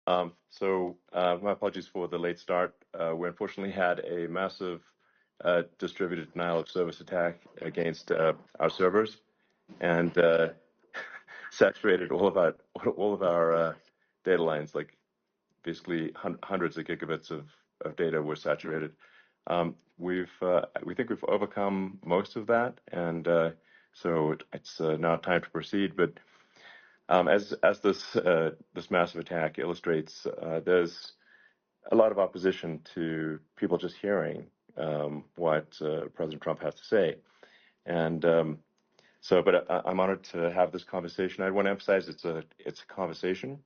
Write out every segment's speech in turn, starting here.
My apologies for the late start. We unfortunately had a massive distributed denial of service attack against our servers, and saturated all of our data lines. Like basically hundreds of gigabits of data were saturated. We think we've overcome most of that, and so it's now time to proceed. But as this massive attack illustrates, there's a lot of opposition to people just hearing what President Trump has to say, and but I'm honored to have this conversation. I want to emphasize it's a conversation,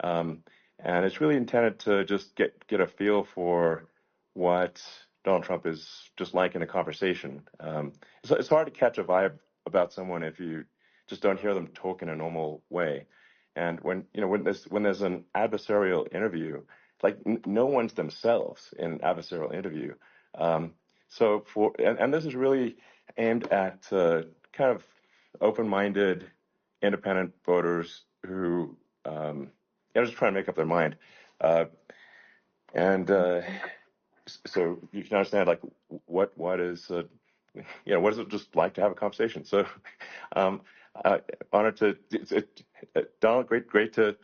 and it's really intended to just get a feel for what Donald Trump is just like in a conversation. It's hard to catch a vibe about someone if you just don't hear them talk in a normal way. And when there's an adversarial interview, like no one's themselves in an adversarial interview. And this is really aimed at kind of open-minded, independent voters who just trying to make up their mind. So you can understand like what is what is it just like to have a conversation. So honored to Donald, great to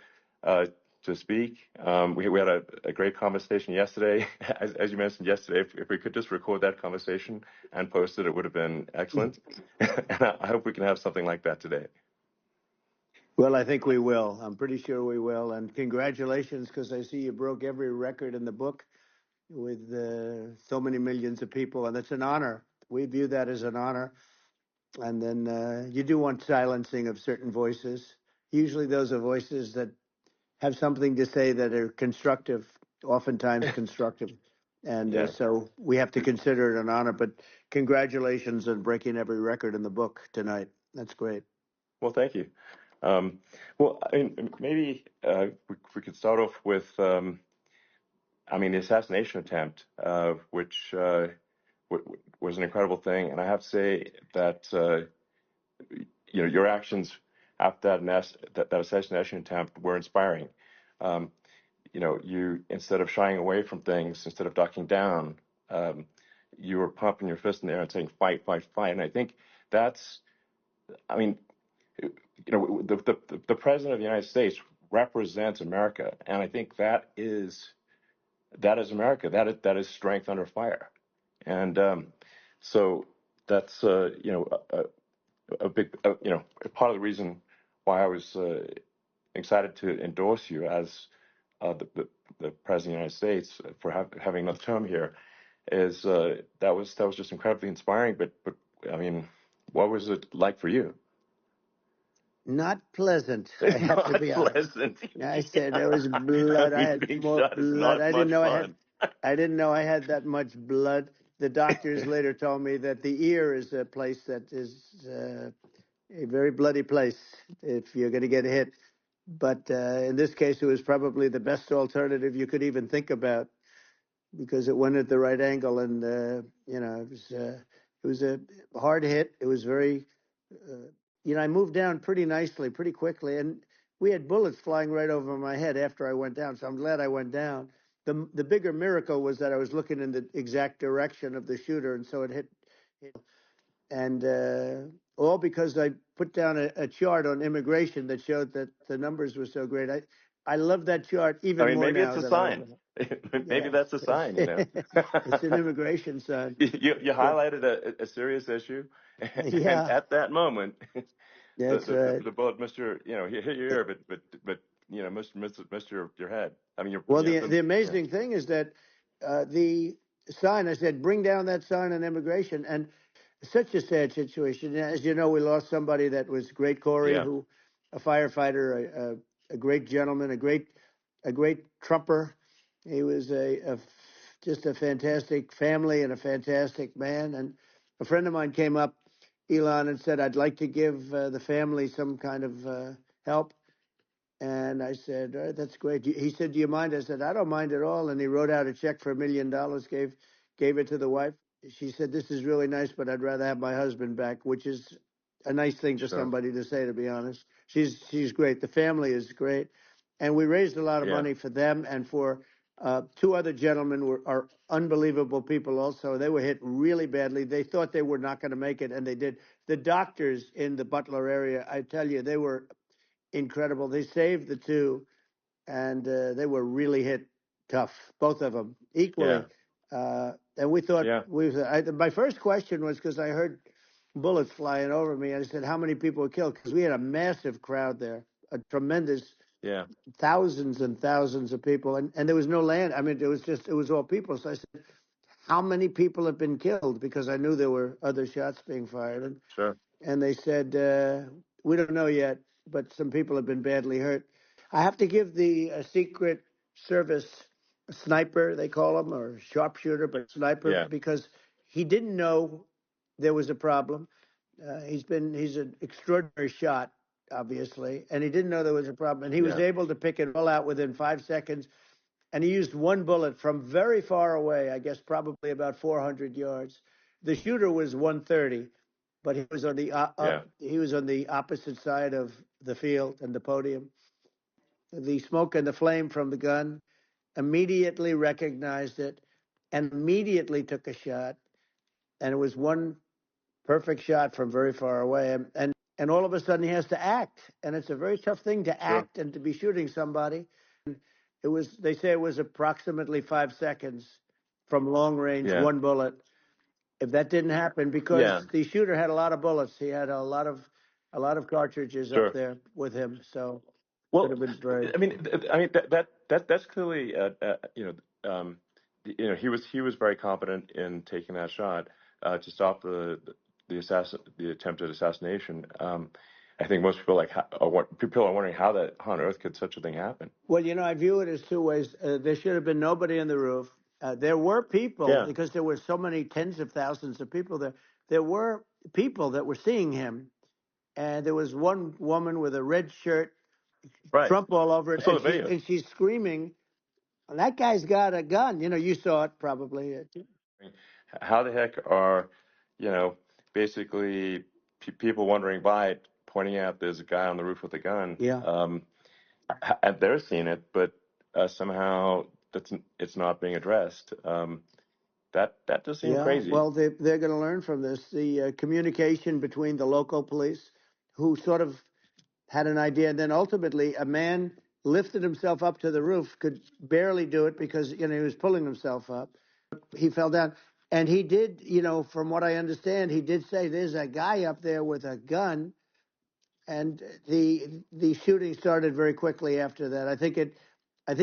speak. We had a great conversation yesterday. As you mentioned yesterday, if we could just record that conversation and post it, it would have been excellent. And I hope we can have something like that today. Well, I think we will. I'm pretty sure we will. And congratulations, because I see you broke every record in the book with so many millions of people, and it's an honor. We view that as an honor. And then you do want silencing of certain voices. Usually those are voices that have something to say that are constructive, oftentimes constructive. And so we have to consider it an honor. But congratulations on breaking every record in the book tonight. That's great. Well, thank you. Well, I mean, maybe we could start off with, the assassination attempt, which was an incredible thing. And I have to say that, your actions after that assassination attempt were inspiring. You, instead of shying away from things, instead of ducking down, you were pumping your fist in the air and saying, fight, fight, fight. And I think that's, the president of the United States represents America, and I think that is America. That is strength under fire, and so that's a big part of the reason why I was excited to endorse you as the president of the United States for having another term here. Is that was just incredibly inspiring. But I mean, what was it like for you? Not pleasant. I have to be honest. I said there was blood. I had more blood. I didn't know I had that much blood. The doctors later told me that the ear is a place that is a very bloody place if you're going to get hit. But in this case, it was probably the best alternative you could even think about, because it went at the right angle, and it was a hard hit. It was very. I moved down pretty nicely, pretty quickly, and we had bullets flying right over my head after I went down, so I'm glad I went down. The bigger miracle was that I was looking in the exact direction of the shooter, and so it hit. And all because I put down a chart on immigration that showed that the numbers were so great. I love that chart even more maybe now. Maybe it's a sign. Maybe that's a sign, It's an immigration sign. You highlighted a serious issue, and at that moment, the bullet missed your, hit your ear, but missed your head. I mean, the amazing thing is that the sign, I said, bring down that sign on immigration, and such a sad situation. As you know, we lost somebody that was great, Corey, who a firefighter, a great gentleman, a great Trumper. He was just a fantastic family and a fantastic man. And a friend of mine came up, Elon, and said, I'd like to give the family some kind of help. And I said, all right, that's great. He said, do you mind? I said, I don't mind at all. And he wrote out a check for $1 million, gave it to the wife. She said, this is really nice, but I'd rather have my husband back, which is a nice thing for somebody to say, to be honest. She's great. The family is great. and we raised a lot of money for them and for two other gentlemen who are unbelievable people also. They were hit really badly. They thought they were not going to make it, and they did. The doctors in the Butler area, I tell you, they were incredible. They saved the two, and they were really hit tough, both of them equally. And we thought my first question was because I heard bullets flying over me. I said, "How many people were killed?" Because we had a massive crowd there, a tremendous, thousands and thousands of people, and there was no land. I mean, it was all people. So I said, "How many people have been killed?" Because I knew there were other shots being fired, and they said, "We don't know yet, but some people have been badly hurt." I have to give the Secret Service sniper, they call him, or sharpshooter, but sniper, because he didn't know there was a problem. He's an extraordinary shot, obviously, and he didn't know there was a problem, and he was able to pick it all out within 5 seconds. And he used one bullet from very far away, I guess probably about 400 yards. The shooter was 130, but he was on he was on the opposite side of the field and the podium. The smoke and the flame from the gun, immediately recognized it, and immediately took a shot. And it was one perfect shot from very far away. And all of a sudden he has to act, and it's a very tough thing to act and to be shooting somebody. They say it was approximately 5 seconds from long range, one bullet. If that didn't happen, because the shooter had a lot of bullets, he had a lot of cartridges up there with him, so could have been very. I mean, that's clearly, he was very competent in taking that shot to stop the attempted assassination. I think most people people are wondering how on earth could such a thing happen. Well, I view it as two ways. There should have been nobody on the roof. There were people, because there were so many tens of thousands of people there. There were people that were seeing him, and there was one woman with a red shirt, Trump all over it, and she's screaming, "That guy's got a gun!" You saw it probably. How the heck are, basically people wondering by pointing out there's a guy on the roof with a gun? And they're seeing it, but somehow it's not being addressed. That does seem crazy. Well, they're going to learn from this. The communication between the local police, who sort of had an idea, and then ultimately a man lifted himself up to the roof, could barely do it because he was pulling himself up. He fell down, and he did. From what I understand, he did say, "There's a guy up there with a gun." And the shooting started very quickly after that. I think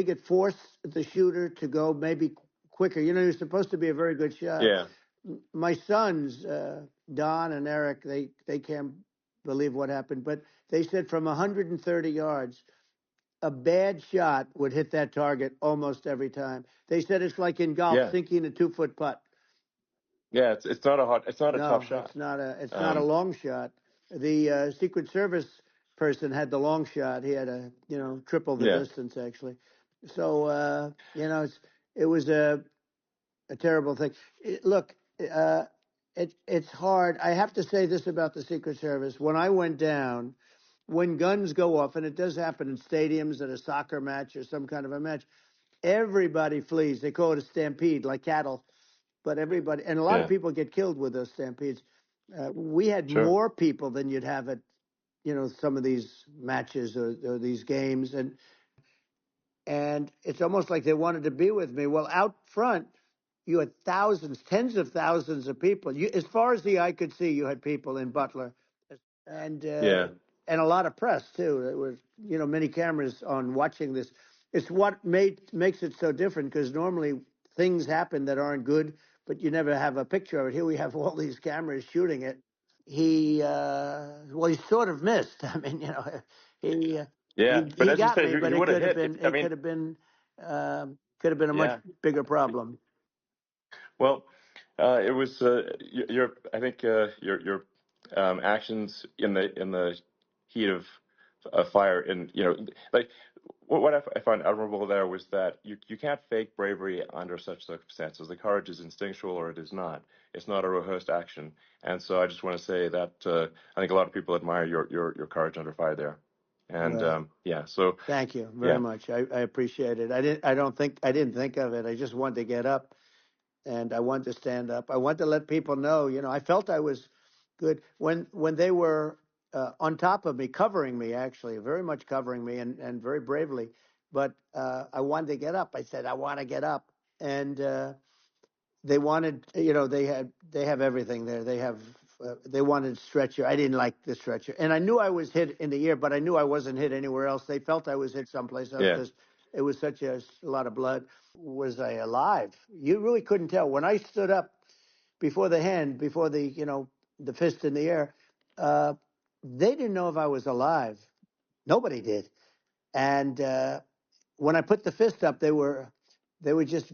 it forced the shooter to go maybe quicker. You're supposed to be a very good shot. My sons, Don and Eric, they can't believe what happened, but they said from 130 yards, a bad shot would hit that target almost every time. They said it's like in golf, sinking a 2-foot putt. Yeah, it's not a tough shot. It's not a long shot. The Secret Service person had the long shot. He had triple the distance actually. So it was a terrible thing. Look, it's hard. I have to say this about the Secret Service. When I went down, when guns go off, and it does happen in stadiums at a soccer match or some kind of a match, everybody flees. They call it a stampede, like cattle. But everybody, and a lot of people get killed with those stampedes. We had more people than you'd have at, some of these matches or these games, and it's almost like they wanted to be with me. Well, out front, you had thousands, tens of thousands of people. As far as the eye could see, you had people in Butler, and a lot of press too. There was, many cameras on watching this. It's what makes it so different, because normally things happen that aren't good, but you never have a picture of it. Here we have all these cameras shooting it. He sort of missed. I mean, he but as got you say, me, but he it would have could have hit. been. It could have been a much bigger problem. Well, it was I think your actions in the heat of fire, and like what I found admirable there was that you can't fake bravery under such circumstances. The courage is instinctual, or it is not. It's not a rehearsed action. And so I just want to say that I think a lot of people admire your courage under fire there. And Right. yeah, so Thank you very yeah, much. I appreciate it. I didn't think of it. I just wanted to get up and I wanted to stand up. I wanted to let people know, I felt I was good when they were on top of me, covering me, actually, very much covering me and very bravely. But I wanted to get up. I said, I want to get up. And they wanted, they have everything there. They wanted stretcher. I didn't like the stretcher. And I knew I was hit in the ear, but I knew I wasn't hit anywhere else. They felt I was hit someplace else yeah, because it was such a lot of blood. Was I alive? You really couldn't tell. When I stood up before the hand, before the fist in the air, uh, they didn't know if I was alive. Nobody did. And when I put the fist up, they were just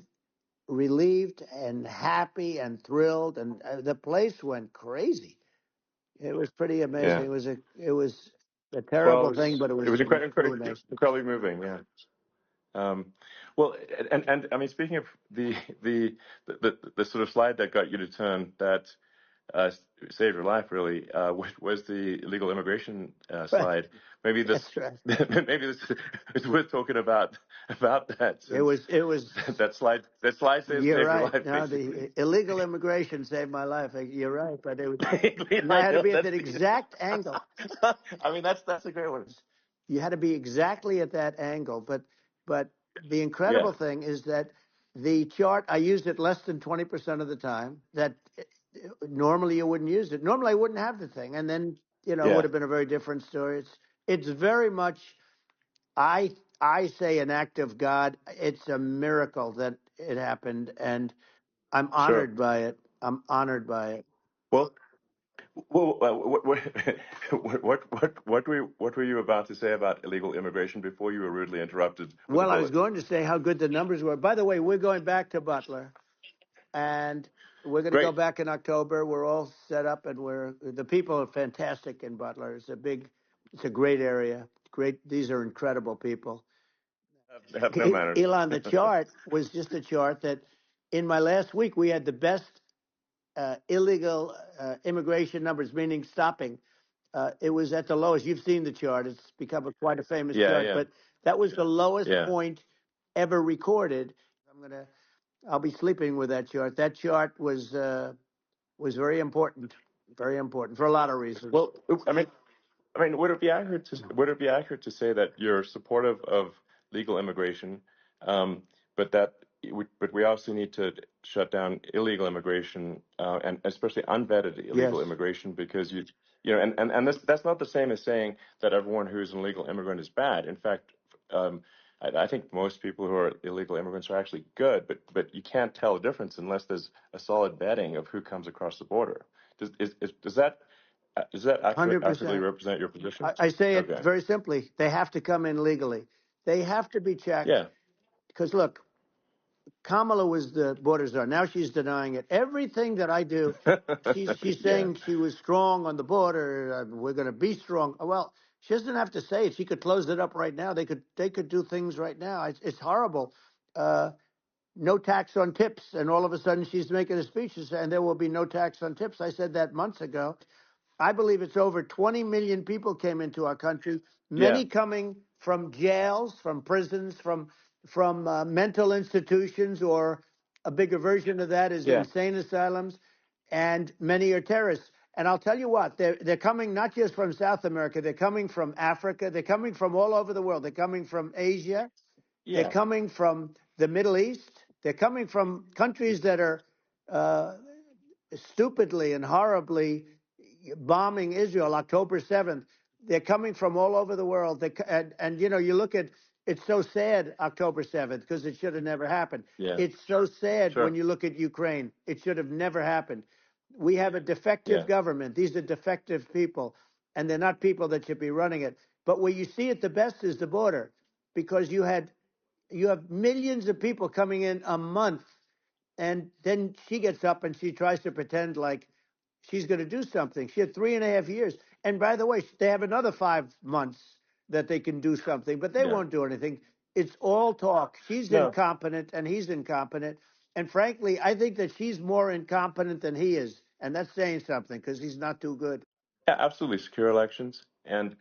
relieved and happy and thrilled, and the place went crazy. It was pretty amazing. yeah. It was a Well, terrible thing, but it it was was really nice. incredibly moving. Yeah. Well, and I mean, speaking of the the sort of slide that got you to turn that uh, saved your life really was the illegal immigration Right. slide. Maybe this That's right. maybe this is worth talking about that It since was. It was. that slide You're saved your right. life No, basically. the illegal immigration saved my life. You're right, but it was. And I I had to know be at that's that exact angle. I mean that's a great one. You had to be exactly at that angle. But the Yeah, incredible thing is that the chart, I used it less than 20% of the time. That normally you wouldn't use it. Normally I wouldn't have the thing, and then it would yeah, have been a very different story. It's very much, I say, an act of God. It's a miracle that it happened, and I'm sure. honored by it. I'm honored by it. Well, Well, what were you about to say about illegal immigration before you were rudely interrupted with a Well, I was bullet? going to say how good the numbers were. By the way, we're going back to Butler, and we're going to go Great. back in October. We're all set up, and the people are fantastic in Butler. It's a great area. Great, these are incredible people. Have no manners. Elon, the chart was just a chart that in my last week we had the best illegal immigration numbers, meaning stopping. It was at the lowest. You've seen the chart. It's become quite a famous Yeah, chart, yeah, but that was the lowest yeah. point ever recorded. I'll be sleeping with that chart. That chart was very important for a lot of reasons. Well, I mean, would it be accurate to say that you're supportive of legal immigration, um, but but we also need to shut down illegal immigration and especially unvetted illegal Yes, immigration because and that's not the same as saying that everyone who's an illegal immigrant is bad. In fact, I think most people who are illegal immigrants are actually good, but you can't tell the difference unless there's a solid vetting of who comes across the border. Does that hundred accurately percent. represent your position? I say it Okay. very simply. They have to come in legally. They have to be checked Yeah. because look, Kamala was the border czar. Now she's denying it. Everything that I do, she's Yeah. saying she was strong on the border. We're going to be strong. Well, she doesn't have to say it. She could close it up right now. They could do things right now. It's horrible. Uh, no tax on tips, and all of a sudden she's making a speech and there will be no tax on tips. I said that months ago. I believe it's over 20 million people came into our country, Yeah. many coming from jails, from prisons, from mental institutions, or a bigger version of that is Yeah. insane asylums, and many are terrorists. And I'll tell you what, they're coming not just from South America, they're coming from Africa, they're coming from all over the world. They're coming from Asia, they're Yeah. coming from the Middle East, they're coming from countries that are uh, stupidly and horribly bombing Israel October 7th. They're coming from all over the world. And you look at it's so sad October 7th because it should have never happened. Yeah. It's so sad when Sure. you look at Ukraine. It should have never happened. We have a defective Yeah. government. These are defective people, and they're not people that should be running it. But where you see it the best is the border because you have millions of people coming in a month, and then she gets up and she tries to pretend like she's going to do something. She had 3.5 years. And by the way, they have another 5 months that they can do something, but they Yeah. won't do anything. It's all talk. She's No. incompetent and he's incompetent. And frankly, I think that she's more incompetent than he is. And that's saying something because he's not too good. Yeah, absolutely. Secure elections. And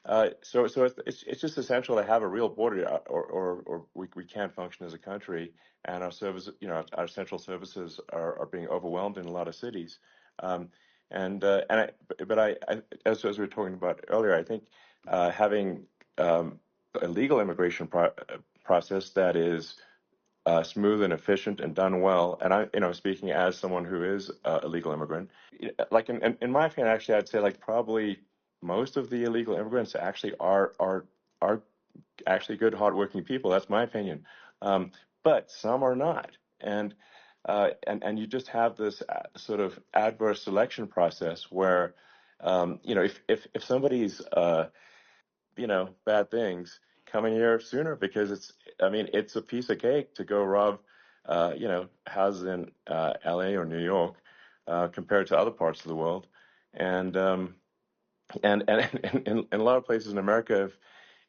So it's just essential to have a real border, or we can't function as a country, and our service, our central services are being overwhelmed in a lot of cities. Um, as we were talking about earlier, I think having a legal immigration process that is smooth and efficient and done well. And speaking as someone who is a legal immigrant, like in my opinion, actually, I'd say like probably most of the illegal immigrants actually are actually good, hardworking people. That's my opinion. But some are not, and you just have this sort of adverse selection process where, if somebody's bad things coming here sooner, because it's a piece of cake to go rob, houses in LA or New York, compared to other parts of the world. And in a lot of places in America,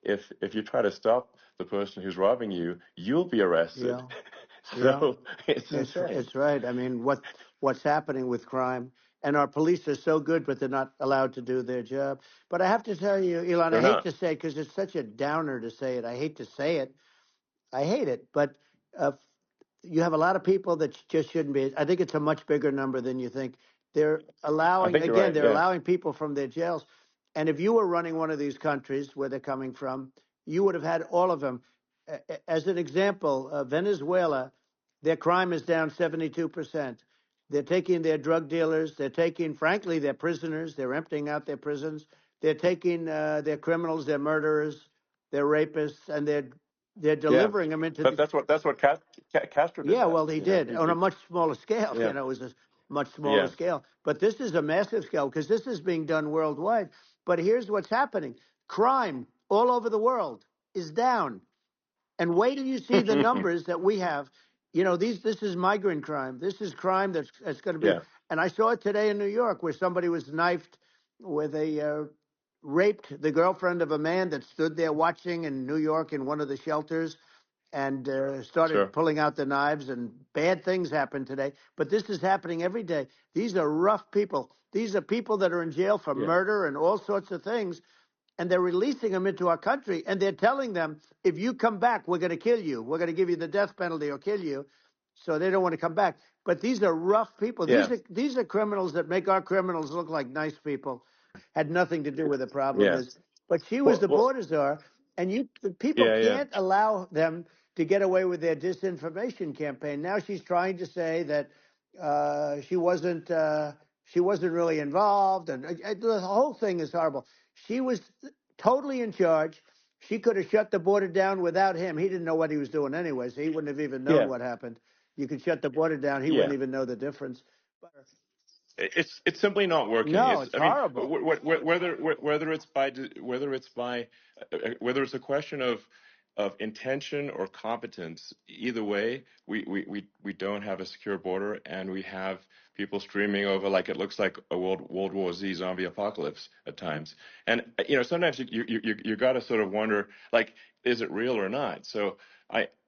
if you try to stop the person who's robbing you, you'll be arrested. Yeah. So it's insane. insane. It's right. I mean, what's happening with crime, and our police are so good, but they're not allowed to do their job. But I have to tell you, Elon, I They're hate not. to say it because it's such a downer to say it. I hate to say it. I hate it, but uh, you have a lot of people that just shouldn't be. I think it's a much bigger number than you think. They're I allowing, think you're again, right. they're Yeah. allowing people from their jails. And if you were running one of these countries where they're coming from, you would have had all of them. As an example, Venezuela, their crime is down 72%. They're taking their drug dealers. They're taking, frankly, their prisoners. They're emptying out their prisons. They're taking their criminals, their murderers, their rapists, and they're Yeah. delivering them into But the. that's what Castro did Yeah, that. well, he did on a much smaller scale. Yeah. It was a much smaller Yeah. scale. But this is a massive scale because this is being done worldwide. But here's what's happening: crime all over the world is down. And wait till you see the numbers that we have. This is migrant crime. This is crime that's going to be. Yeah. And I saw it today in New York where somebody was knifed with raped the girlfriend of a man that stood there watching in New York in one of the shelters and started Sure. pulling out the knives, and bad things happen today. But this is happening every day. These are rough people. These are people that are in jail for Yeah. murder and all sorts of things, and they're releasing them into our country, and they're telling them, if you come back, we're going to kill you. We're going to give you the death penalty or kill you. So they don't want to come back. But these are rough people. Yeah. These are criminals that make our criminals look like nice people. Had nothing to do with the problem Yeah. is. But she was the Well. border czar, and the people Yeah. Yeah. can't allow them to get away with their disinformation campaign. Now she's trying to say that she wasn't really involved, and the whole thing is horrible. She was totally in charge. She could have shut the border down without him. He didn't know what he was doing anyway, so he wouldn't have even known Yeah. what happened. You could shut the border down; he Yeah. wouldn't even know the difference. It's simply not working. No, it's horrible. Whether it's a question of intention or competence, either way, we don't have a secure border, and we have people streaming over like it looks like a World War Z zombie apocalypse at times. And sometimes you got to sort of wonder, like, is it real or not? So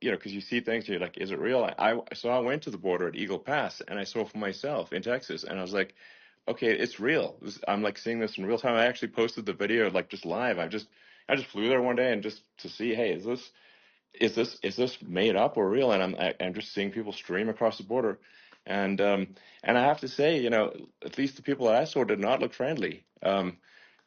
because you see things, you're like, is it real? So I went to the border at Eagle Pass, and I saw for myself in Texas, and I was like, okay, it's real. I'm like seeing this in real time. I actually posted the video like just live. I just flew there one day and just to see, hey, is this made up or real? And I'm just seeing people stream across the border, and I have to say, at least the people that I saw did not look friendly.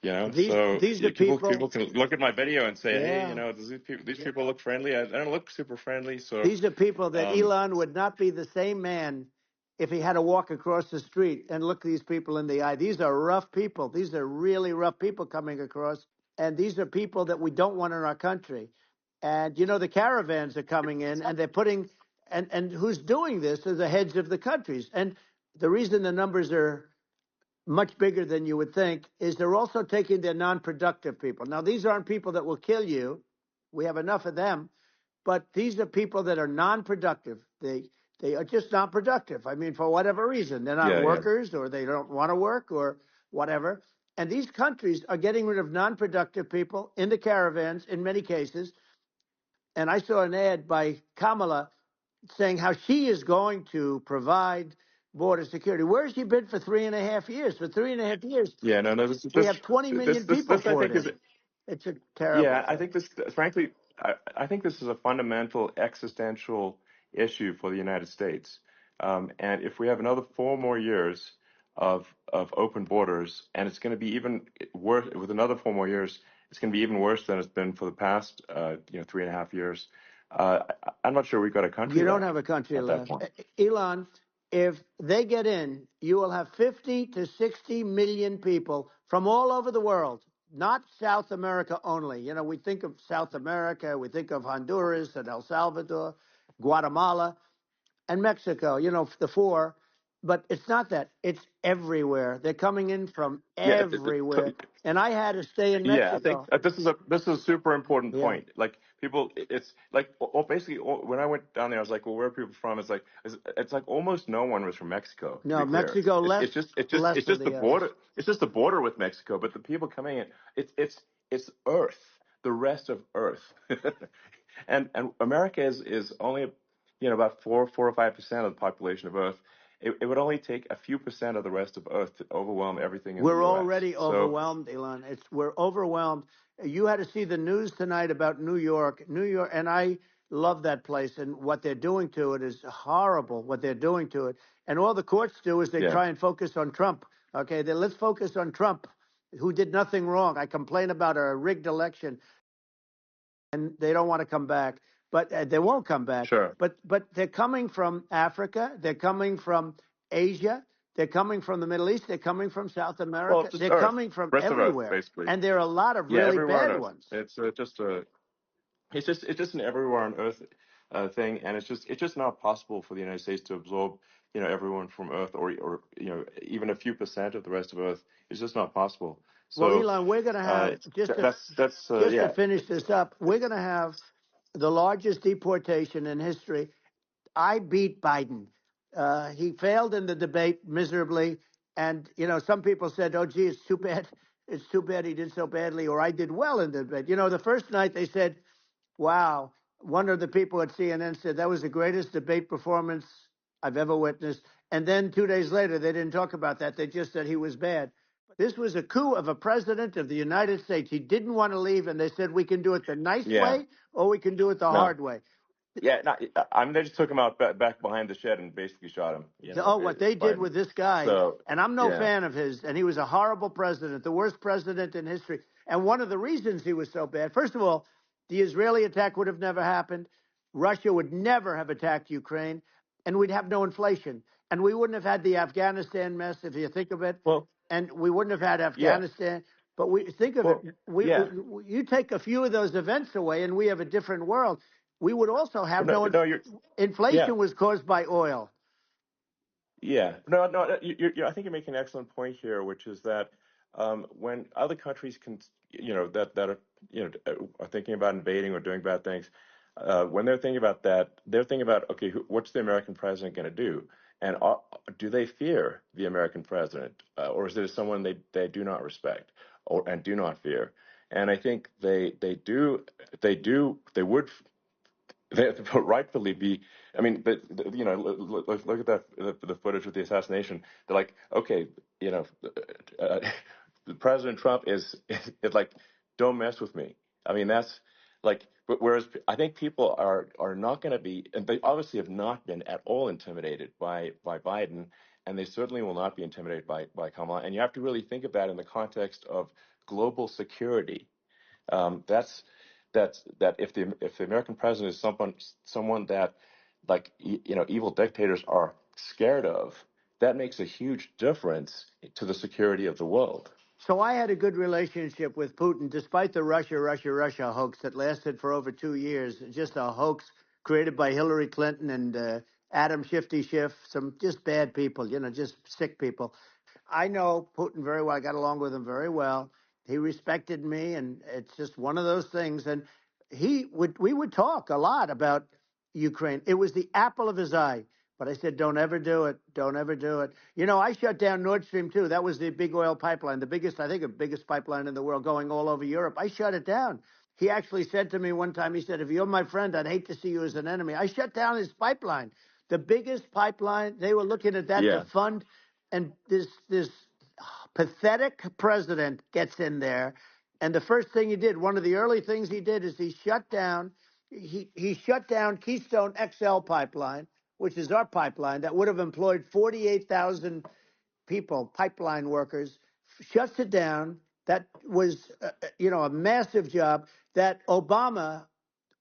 So These are people people. can look at my video and say, hey, Yeah. does these people look friendly? I don't look super friendly. So These are people that um, Elon would not be the same man if he had to walk across the street and look these people in the eye. These are rough people. These are really rough people coming across. And these are people that we don't want in our country. And, the caravans are coming in and they're putting, and who's doing this are the heads of the countries. And the reason the numbers are much bigger than you would think is they're also taking their non-productive people. Now, these aren't people that will kill you. We have enough of them, but these are people that are non-productive. They are just non-productive. I mean, for whatever reason, they're not yeah, yeah, workers, or they don't want to work, or whatever. And these countries are getting rid of non-productive people in the caravans in many cases. And I saw an ad by Kamala saying how she is going to provide border security. Where has she been for 3.5 years? For 3.5 years, yeah. No, we have 20 million people this I poured think is in. It's a terrible I thing. think this, frankly, I think this is a fundamental existential issue for the United States. And if we have another 4 more years of open borders, and it's going to be even worse with another 4 more years, it's going to be even worse than it's been for the past, 3.5 years. I'm not sure we've got a country You don't left have a country at that left. point. Elon, if they get in, you will have 50 to 60 million people from all over the world, not South America only. You know, we think of South America, we think of Honduras and El Salvador, Guatemala, and Mexico, you know, the four. But it's not that. It's everywhere. They're coming in from Yeah, everywhere. And I had to stay in Yeah, I think Mexico. this is a super important Yeah. point. Like people, it's like basically when I went down there, I was like, well, where are people from? It's like almost no one was from Mexico. To be No, clear, Mexico it's less it's just it's just less it's than just the the others. border. It's just the border with Mexico. But the people coming in, it's Earth, the rest of Earth, and America is only about 4 or 5% of the population of Earth. It would only take a few percent of the rest of Earth to overwhelm everything in the We're U.S. already So. overwhelmed, Elon. We're overwhelmed. You had to see the news tonight about New York. New York, and I love that place, and what they're doing to it is horrible, what they're doing to it. And all the courts do is they Yeah, try and focus on Trump. Okay, then let's focus on Trump, who did nothing wrong. I complain about a rigged election, and they don't want to come back, but they won't come back. sure. But they're coming from Africa, they're coming from Asia, they're coming from the Middle East, they're coming from South Well, America, just they're Earth, coming from rest of Earth, everywhere, basically. and there are a lot of Yeah, really everywhere on bad Earth. ones. It's just an everywhere on Earth thing, and it's just not possible for the United States to absorb everyone from Earth, or even a few percent of the rest of Earth. It's just not possible. Well, So Elon, we're going to have that's just to yeah, finish this up, we're going to have the largest deportation in history. I beat Biden. He failed in the debate miserably. And, you know, some people said, oh, gee, it's too bad. It's too bad he did so badly, or I did well in the debate. You know, the first night they said, wow, one of the people at CNN said that was the greatest debate performance I've ever witnessed. And then 2 days later, they didn't talk about that. They just said he was bad. This was a coup of a president of the United States. He didn't want to leave, and they said we can do it the nice yeah. way or we can do it the No, hard way. yeah. No, I mean, they just took him out back behind the shed and basically shot him. Oh, what they did Biden. with this guy, So and I'm no yeah. fan of his, and he was a horrible president, the worst president in history. And one of the reasons he was so bad, first of all, the Israeli attack would have never happened. Russia would never have attacked Ukraine, and we'd have no inflation. And we wouldn't have had the Afghanistan mess, if you think of it, Well, and we wouldn't have had yeah. Afghanistan. But we think of it, Well, yeah. you take a few of those events away, and we have a different world. We would also have No, no no, you're yeah. inflation was caused by oil. Yeah, no, no. I think you're making an excellent point here, which is that when other countries can, that are, are thinking about invading or doing bad things, when they're thinking about that, they're thinking about, okay, what's the American president going to do, and do they fear the American president, or is there someone they do not respect and do not fear? And I think they would they rightfully be. I mean, but look at that the footage of the assassination. They're like, okay, uh, President Trump is like, don't mess with me. I mean, that's like, but whereas I think people are not going to be, and they obviously have not been at all intimidated by Biden, and they certainly will not be intimidated by Kamala. And you have to really think of that in the context of global security. That if the American president is someone that, like, evil dictators are scared of, that makes a huge difference to the security of the world. So I had a good relationship with Putin, despite the Russia hoax that lasted for over 2 years. Just a hoax created by Hillary Clinton and Adam Shifty Schiff, some just bad people, just sick people. I know Putin very well. I got along with him very well. He respected me, and it's just one of those things. And we would talk a lot about Ukraine. It was the apple of his eye. But I said, don't ever do it. Don't ever do it. You know, I shut down Nord Stream 2. That was the big oil pipeline, the biggest, I think, the biggest pipeline in the world going all over Europe. I shut it down. He actually said to me one time, he said, if you're my friend, I'd hate to see you as an enemy. I shut down his pipeline, the biggest pipeline. They were looking at that to Yeah. fund. And this pathetic president gets in there. And the first thing he did, one of the early things he did, is he shut down Keystone XL pipeline, which is our pipeline that would have employed 48,000 people, pipeline workers, shuts it down. That was, a massive job that Obama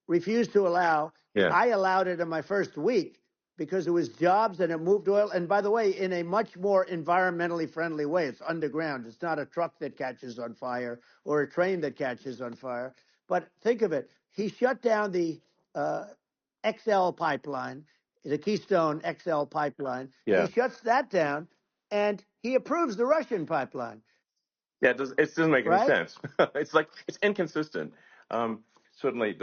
refused to allow. Yeah. I allowed it in my first week because it was jobs and it moved oil. And by the way, in a much more environmentally friendly way. It's underground. It's not a truck that catches on fire or a train that catches on fire. But think of it. He shut down the XL pipeline, the Keystone XL pipeline. Yeah. He shuts that down and he approves the Russian pipeline. Yeah, it doesn't make any Right? sense. It's inconsistent. Certainly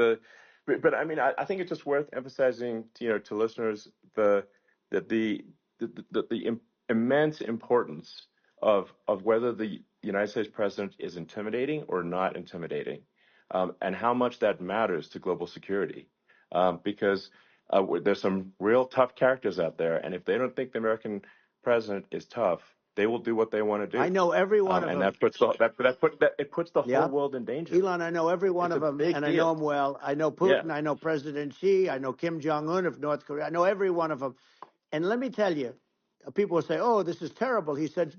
but I mean, I think it's just worth emphasizing, to listeners the immense importance of whether the United States president is intimidating or not intimidating, and how much that matters to global security, because there's some real tough characters out there, and if they don't think the American president is tough, they will do what they want to do. I know every one of and them. it puts the Yeah. whole world in danger. Elon, I know every one It's of a them, big and I deal. know them well. I know Yeah. Putin. I know President Xi. I know Kim Jong-un of North Korea. I know every one of them. And let me tell you, people will say, oh, this is terrible. He said,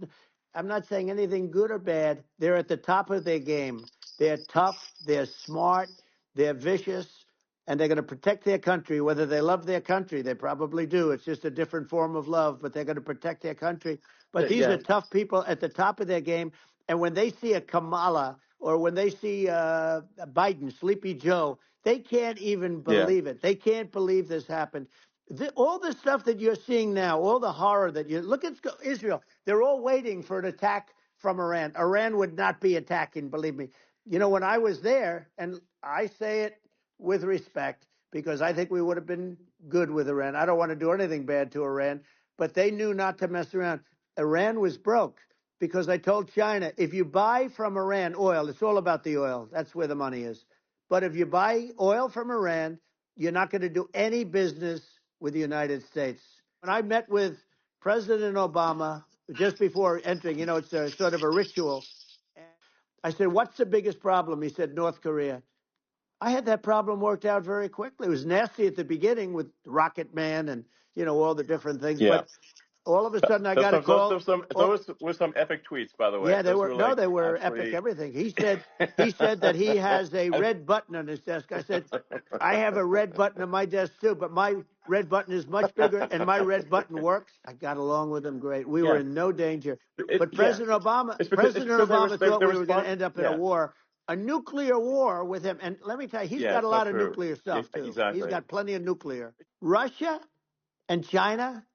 I'm not saying anything good or bad. They're at the top of their game. They're tough. They're smart. They're vicious. And they're going to protect their country, whether they love their country. They probably do. It's just a different form of love, but they're going to protect their country. But these Yeah. are tough people at the top of their game. And when they see a Kamala or when they see Biden, Sleepy Joe, they can't even believe it. They can't believe this happened. All the stuff that you're seeing now, all the horror that you look at Israel, they're all waiting for an attack from Iran. Iran would not be attacking, believe me. When I was there, and I say it with respect because I think we would have been good with Iran. I don't want to do anything bad to Iran, but they knew not to mess around. Iran was broke because I told China, if you buy from Iran oil, it's all about the oil. That's where the money is. But if you buy oil from Iran, you're not going to do any business with the United States. When I met with President Obama just before entering, it's a sort of a ritual. I said, what's the biggest problem? He said, North Korea. I had that problem worked out very quickly. It was nasty at the beginning with Rocket Man and, all the different things. Yeah. But all of a sudden I got a call. Those were some epic tweets, by the way. Yeah, they Those were like they were absolutely... epic everything. He said that he has a red button on his desk. I said, I have a red button on my desk too, but my red button is much bigger and my red button works. I got along with him great. We were in no danger. But President Obama thought we were going to end up in a war, a nuclear war with him. And let me tell you, he's got a lot of nuclear stuff too. Exactly. He's got plenty of nuclear. Russia and China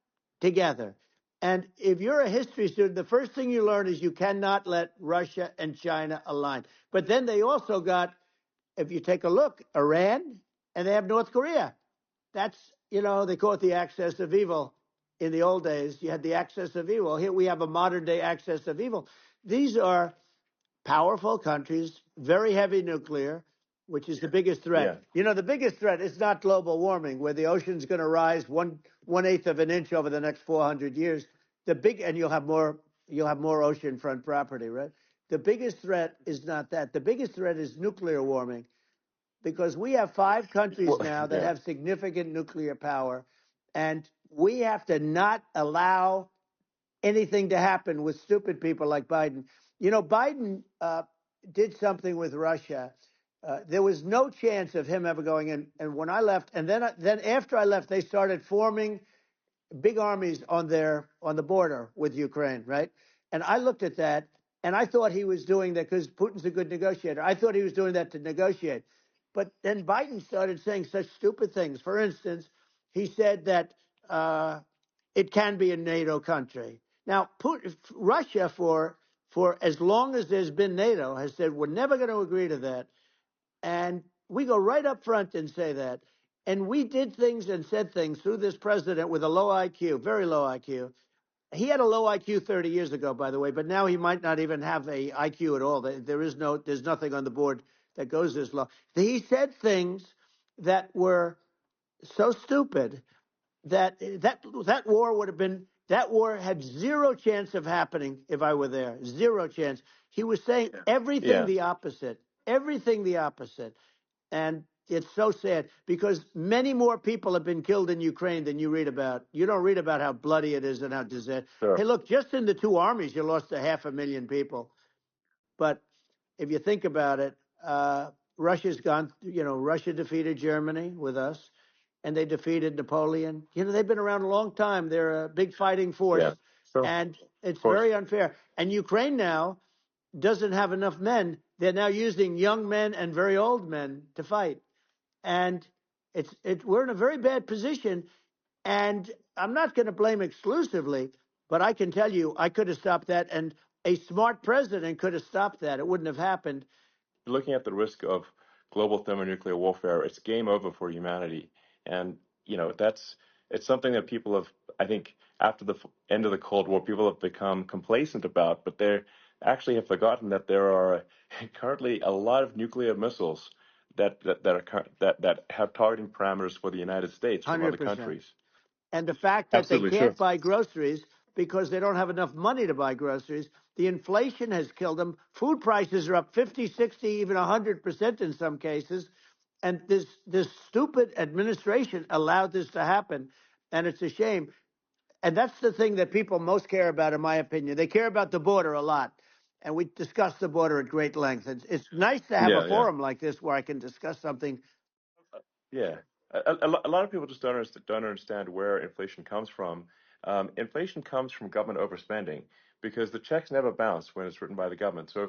together. And if you're a history student, the first thing you learn is you cannot let Russia and China align. But then they also got, if you take a look, Iran, and they have North Korea. That's, they call it the axis of evil. In the old days, you had the axis of evil. Here we have a modern day axis of evil. These are powerful countries, very heavy nuclear, which is the biggest threat. Yeah. The biggest threat is not global warming, where the ocean's going to rise 1/8 of an inch over the next 400 years. And you'll have more oceanfront property, right? The biggest threat is not that. The biggest threat is nuclear warming, because we have 5 countries now that have significant nuclear power, and we have to not allow anything to happen with stupid people like Biden. Biden did something with Russia. There was no chance of him ever going in. And when I left, and then after I left, they started forming big armies on the border with Ukraine, right? And I looked at that, and I thought he was doing that because Putin's a good negotiator. I thought he was doing that to negotiate. But then Biden started saying such stupid things. For instance, he said that it can be a NATO country. Now, Russia, for as long as there's been NATO, has said we're never going to agree to that. And we go right up front and say that. And we did things and said things through this president with a low IQ, very low IQ. He had a low IQ 30 years ago, by the way, but now he might not even have a IQ at all. There's nothing on the board that goes this low. He said things that were so stupid that war would have been That war had zero chance of happening if I were there. Zero chance. He was saying everything the opposite. Everything the opposite. And it's so sad because many more people have been killed in Ukraine than you read about. You don't read about how bloody it is and how disaster. Sure. Hey, look, just in the two armies, you lost 500,000 people. But if you think about it, Russia's gone, Russia defeated Germany with us, and they defeated Napoleon. They've been around a long time. They're a big fighting force. Yeah. Sure. And it's very unfair. And Ukraine now doesn't have enough men. They're now using young men and very old men to fight. And we're in a very bad position. And I'm not going to blame exclusively, but I can tell you I could have stopped that. And a smart president could have stopped that. It wouldn't have happened. Looking at the risk of global thermonuclear warfare, it's game over for humanity. And, it's something that people have, I think, after the end of the Cold War, people have become complacent about, but they actually have forgotten that there are currently a lot of nuclear missiles that have targeting parameters for the United States from 100%. other countries. And the fact that they can't buy groceries because they don't have enough money to buy groceries. The inflation has killed them. Food prices are up 50, 60, even 100% in some cases. And this stupid administration allowed this to happen. And it's a shame. And that's the thing that people most care about, in my opinion. They care about the border a lot. And we discussed the border at great length. It's nice to have a forum like this where I can discuss something. Yeah. A lot of people just don't understand where inflation comes from. Inflation comes from government overspending because the checks never bounce when it's written by the government. So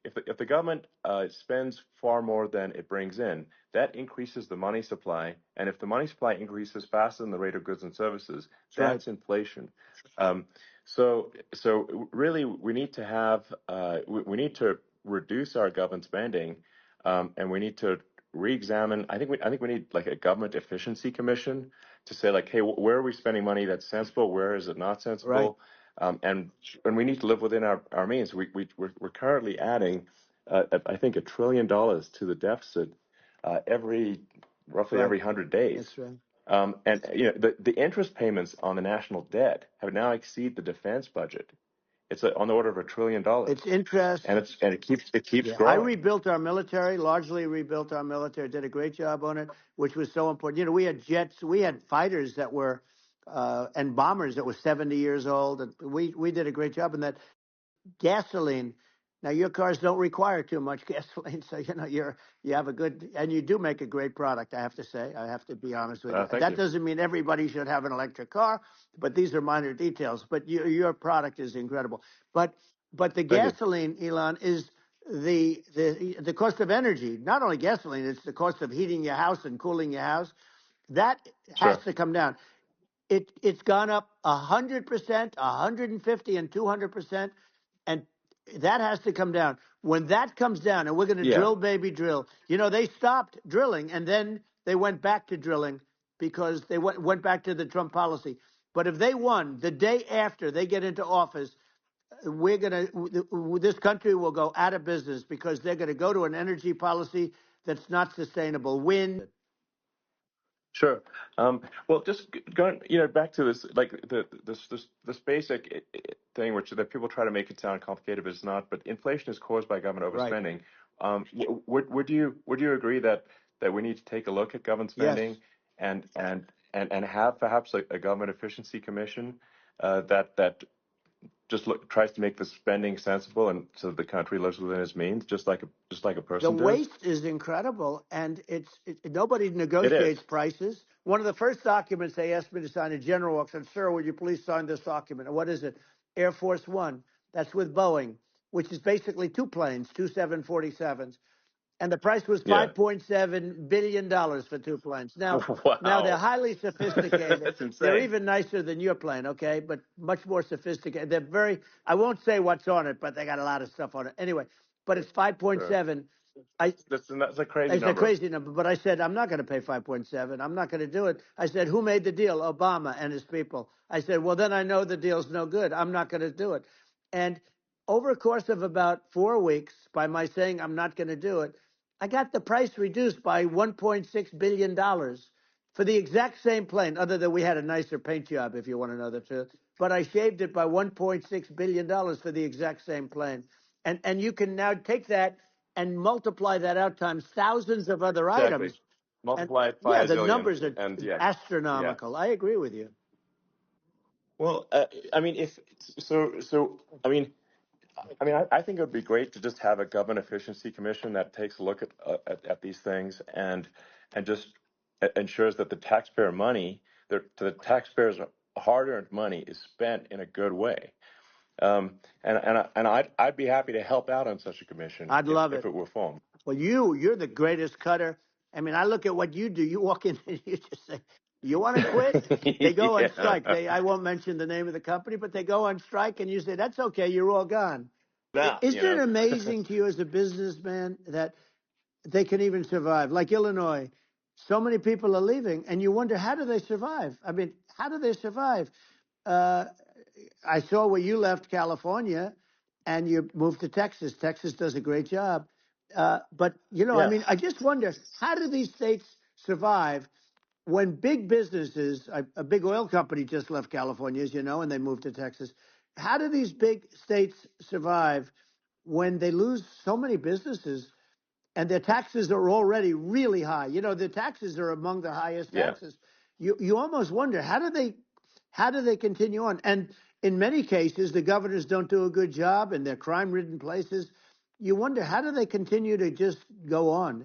if the government spends far more than it brings in, that increases the money supply, and if the money supply increases faster than the rate of goods and services, that's inflation. So really, we need to have we need to reduce our government spending, and we need to re-examine. I think we need like a government efficiency commission to say like, hey, where are we spending money that's sensible? Where is it not sensible? And we need to live within our means. We're currently adding, I think, $1 trillion to the deficit roughly every 100 days. That's right. And the interest payments on the national debt have now exceeded the defense budget. It's on the order of $1 trillion. It's interest, and it keeps growing. I rebuilt our military, largely rebuilt our military. Did a great job on it, which was so important. We had jets, we had fighters that were, and bombers that were 70 years old, and we did a great job in that. Gasoline. Now your cars don't require too much gasoline, so you have a good, and you do make a great product. I have to say, I have to be honest with you. That doesn't mean everybody should have an electric car, but these are minor details. But your product is incredible. But the gasoline, Elon, is the cost of energy. Not only gasoline, it's the cost of heating your house and cooling your house. That has to come down. It's gone up 100%, 150, and 200%. And that has to come down. When that comes down, and we're going to drill, baby, drill. They stopped drilling, and then they went back to drilling because they went back to the Trump policy. But if they won the day after they get into office, this country will go out of business because they're going to go to an energy policy that's not sustainable. Sure. Well, just going, back to this, like this basic thing, that people try to make it sound complicated, but it's not. But inflation is caused by government overspending. Would you agree that we need to take a look at government spending and have perhaps a government efficiency commission that just tries to make the spending sensible and so the country lives within its means, just like a person does. The waste is incredible, and nobody negotiates prices. One of the first documents they asked me to sign, a general walks in, sir, would you please sign this document? And what is it? Air Force One. That's with Boeing, which is basically two planes, two 747s. And the price was $5.7 billion for two planes. Now, now they're highly sophisticated. That's insane. They're even nicer than your plane, okay? But much more sophisticated. They're I won't say what's on it, but they got a lot of stuff on it. Anyway, but it's 5.7. That's a crazy number. It's a crazy number. But I said, I'm not going to pay 5.7. I'm not going to do it. I said, who made the deal? Obama and his people. I said, well, then I know the deal's no good. I'm not going to do it. And over a course of about 4 weeks, by my saying I'm not going to do it, I got the price reduced by $1.6 billion for the exact same plane, other than we had a nicer paint job, if you want to know the truth. But I shaved it by $1.6 billion for the exact same plane. And you can now take that and multiply that out times thousands of other Exactly. items. Multiply it by Yeah, a the zillion, numbers are and yeah, yeah. astronomical. I agree with you. Well, I mean, if so, I think it would be great to just have a government efficiency commission that takes a look at these things and just ensures that the taxpayer money, the taxpayers' hard-earned money, is spent in a good way. I'd be happy to help out on such a commission I'd love if it. it were formed. Well, you're the greatest cutter. I mean, I look at what you do. You walk in and you just say, "You want to quit?" They go on Yeah. strike. I won't mention the name of the company, but they go on strike, and you say, "That's okay. You're all gone." Now, Isn't it amazing to you as a businessman that they can even survive? Like Illinois, so many people are leaving, and you wonder, how do they survive? I mean, how do they survive? Uh, I saw where you left California and you moved to Texas. Texas does a great job. But, I Yeah, mean, I just wonder, how do these states survive when big businesses, a big oil company just left California, as you know, and they moved to Texas. How do these big states survive when they lose so many businesses and their taxes are already really high? The taxes are among the highest yeah. taxes. You almost wonder, how do they continue on? And in many cases, the governors don't do a good job, and they're crime-ridden places. You wonder, how do they continue to just go on?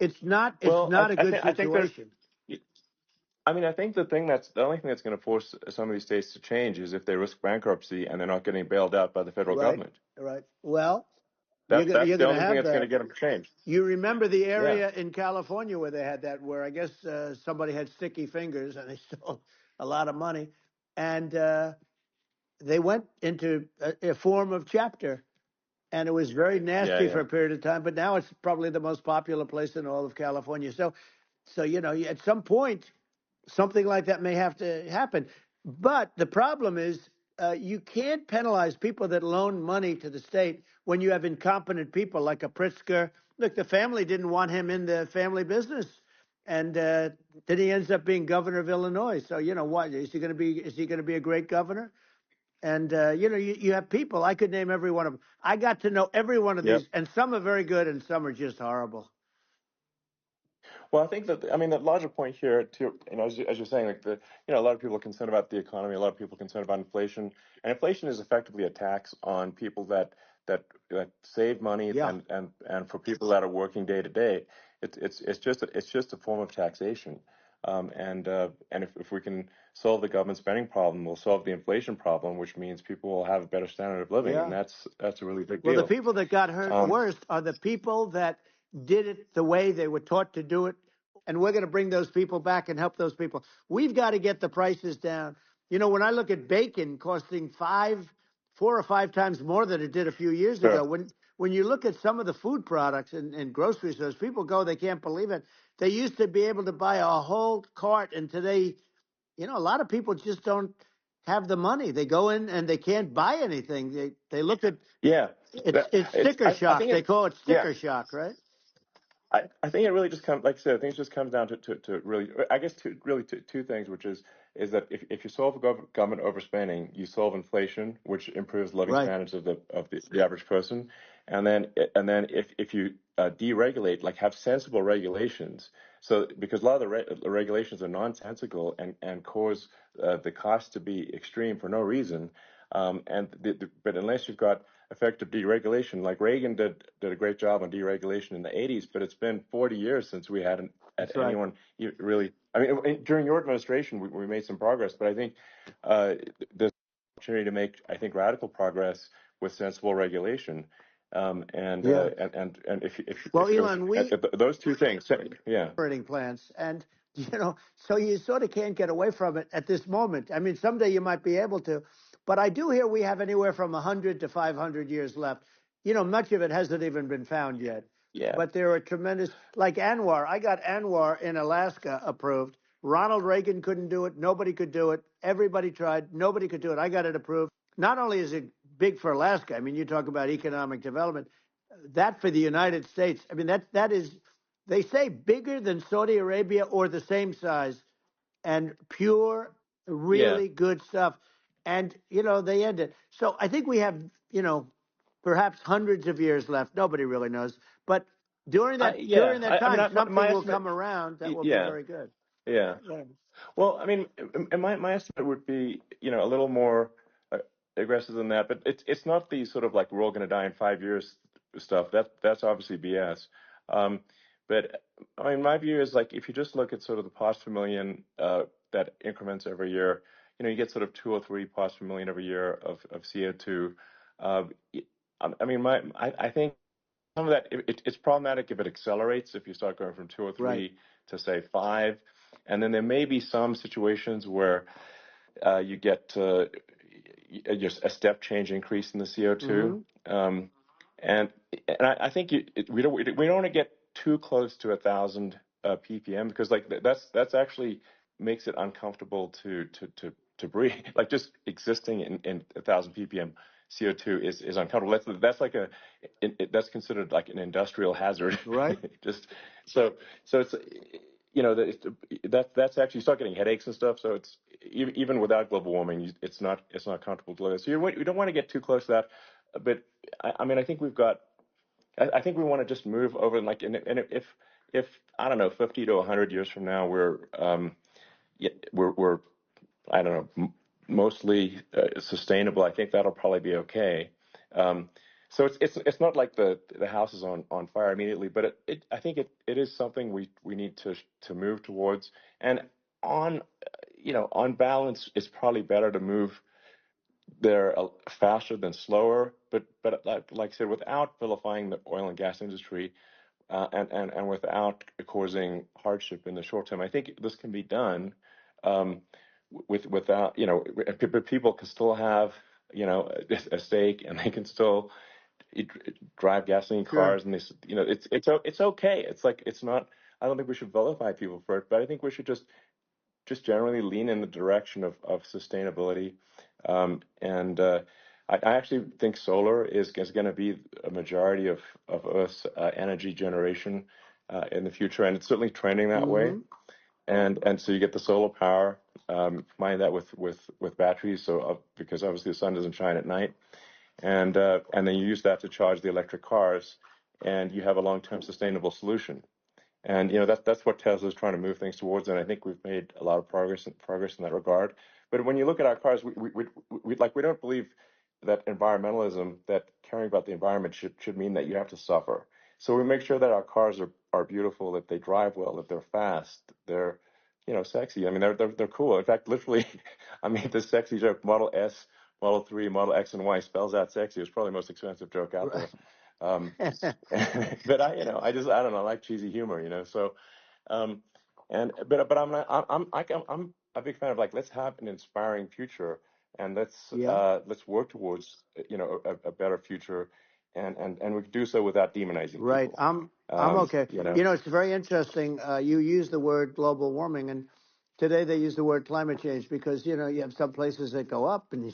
It's not Well, a good I think there's. situation. I think the only thing that's going to force some of these states to change is if they risk bankruptcy and they're not getting bailed out by the federal Right, government. right. Well, That's you're the going to only thing have that's going to that. get them to change. You remember the Yeah, area in California where they had that, where I guess somebody had sticky fingers and they stole a lot of money, and they went into a form of chapter, and it was very yeah, nasty yeah. for a period of time. But now it's probably the most popular place in all of California. So at some point, something like that may have to happen. But the problem is, you can't penalize people that loan money to the state when you have incompetent people like a Pritzker. Look, the family didn't want him in the family business, and then he ends up being governor of Illinois. So what is he going to be? Is he going to be a great governor? And you have people. I could name every one of them. I got to know every one of Yep. these, and some are very good, and some are just horrible. Well, I think the larger point here, too, as you're saying, like a lot of people are concerned about the economy, a lot of people are concerned about inflation, and inflation is effectively a tax on people that save money, Yeah, and for people that are working day to day, it's just a form of taxation. And if we can solve the government spending problem, we'll solve the inflation problem, which means people will have a better standard of living, and yeah. that's a really big Well, the deal. people that got hurt Um, worst are the people that did it the way they were taught to do it. And we're going to bring those people back and help those people. We've got to get the prices down. When I look at bacon costing 4 or 5 times more than it did a few years sure. ago, when you look at some of the food products in grocery stores, people go, they can't believe it. They used to be able to buy a whole cart, and today, a lot of people just don't have the money. They go in and they can't buy anything. They look at Yeah. it's sticker I shock. think They it. call it Yeah. sticker shock, right? I think it really just comes, like I said, I think it just comes down to really, I guess, two things, which is that if you solve government overspending, you solve inflation, which improves living Right. standards of the average person, and then if you deregulate, like have sensible regulations, so because a lot of the regulations are nonsensical and cause the cost to be extreme for no reason, but unless you've got effective deregulation. Like Reagan did a great job on deregulation in the 80s, but it's been 40 years since we had That's right. anyone really. I mean, during your administration, we made some progress, but I think there's an opportunity to make, I think, radical progress with sensible regulation. Yeah. And Well, Elon, if those two things, yeah, operating plants, and so you sort of can't get away from it at this moment. I mean, someday you might be able to, but I do hear we have anywhere from 100 to 500 years left. Much of it hasn't even been found yet. yeah, But there are tremendous, like Anwar. I got Anwar in Alaska approved. Ronald Reagan couldn't do it. Nobody could do it. Everybody tried. Nobody could do it. I got it approved. Not only is it big for Alaska, I mean, you talk about economic development, that for the United States, I mean, that is They say bigger than Saudi Arabia or the same size, and pure, Yeah. really good stuff. And they end it. So I think we have perhaps hundreds of years left. Nobody really knows, but during Yeah. that I mean, time, my something will estimate. come around that will be Yeah. very good. Yeah. Yeah. Well, I mean, my estimate would be, a little more uh, aggressive than that, but it's not the sort of like we're all going to die in 5 years stuff. That's obviously BS. Um, but I mean, my view is like if you just look at sort of the parts per million that increments every year, you get sort of 2 or 3 parts per million every year of CO2. Uh, I mean, I think some of that it's problematic if it accelerates, if you start going from 2 or Right. 3 to say 5, and then there may be some situations where you get just a step change increase in the CO2, Mm-hmm. and I think we don't want to get too close to 1,000 ppm, because like that's actually makes it uncomfortable to breathe. Like just existing in 1,000 ppm CO2 is uncomfortable. That's like that's considered like an industrial hazard. Right. Just so it's that's actually, you start getting headaches and stuff. So it's even without global warming, it's not comfortable to live. So you don't want to get too close to that. But I mean, I think I think we want to just move over, and if I don't know, 50 to 100 years from now, we're I don't know, mostly sustainable. I think that'll probably be okay. Um, so it's not like the house is on fire immediately, but I think it is something we need to move towards. And on on balance, it's probably better to move there faster than slower. But like I said, without vilifying the oil and gas industry, and without causing hardship in the short term. I think this can be done um, without, but people can still have, a stake, and they can still drive gasoline Sure. cars, and it's okay. It's like it's not. I don't think we should vilify people for it, but I think we should just generally lean in the direction of sustainability. And I actually think solar is going to be a majority of Earth's energy generation in the future, and it's certainly trending that way. Mm-hmm. And so you get the solar power, combine that with batteries, so because obviously the sun doesn't shine at night, and then you use that to charge the electric cars, and you have a long-term sustainable solution. And that's what Tesla is trying to move things towards, and I think we've made a lot of progress in that regard. But when you look at our cars, we don't believe that environmentalism, that caring about the environment should mean that you have to suffer. So we make sure that our cars are beautiful, that they drive well, that they're fast, they're sexy. I mean, they're cool. In fact, literally, I made this sexy joke: Model S, Model 3, Model X, and Y spells out sexy. It's probably the most expensive joke out there. Um, but I don't know, I like cheesy humor, So, um, but I'm a big fan of, like, let's have an inspiring future, and Yeah. let's work towards a better future, and we can do so without demonizing Right. people. I'm okay. It's very interesting. You use the word global warming, and today they use the word climate change because you have some places that go up, and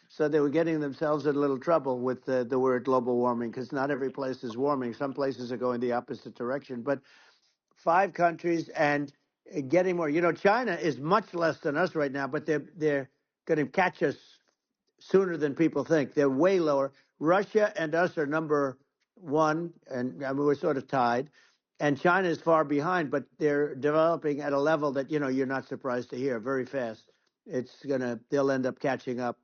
so they were getting themselves in a little trouble with the word global warming because not every place is warming. Some places are going the opposite direction. But 5 countries and getting more. China is much less than us right now, but they're going to catch us sooner than people think. They're way lower. Russia and us are number one, and I mean, we're sort of tied. And China is far behind, but they're developing at a level that you're not surprised to hear very fast. They'll end up catching up,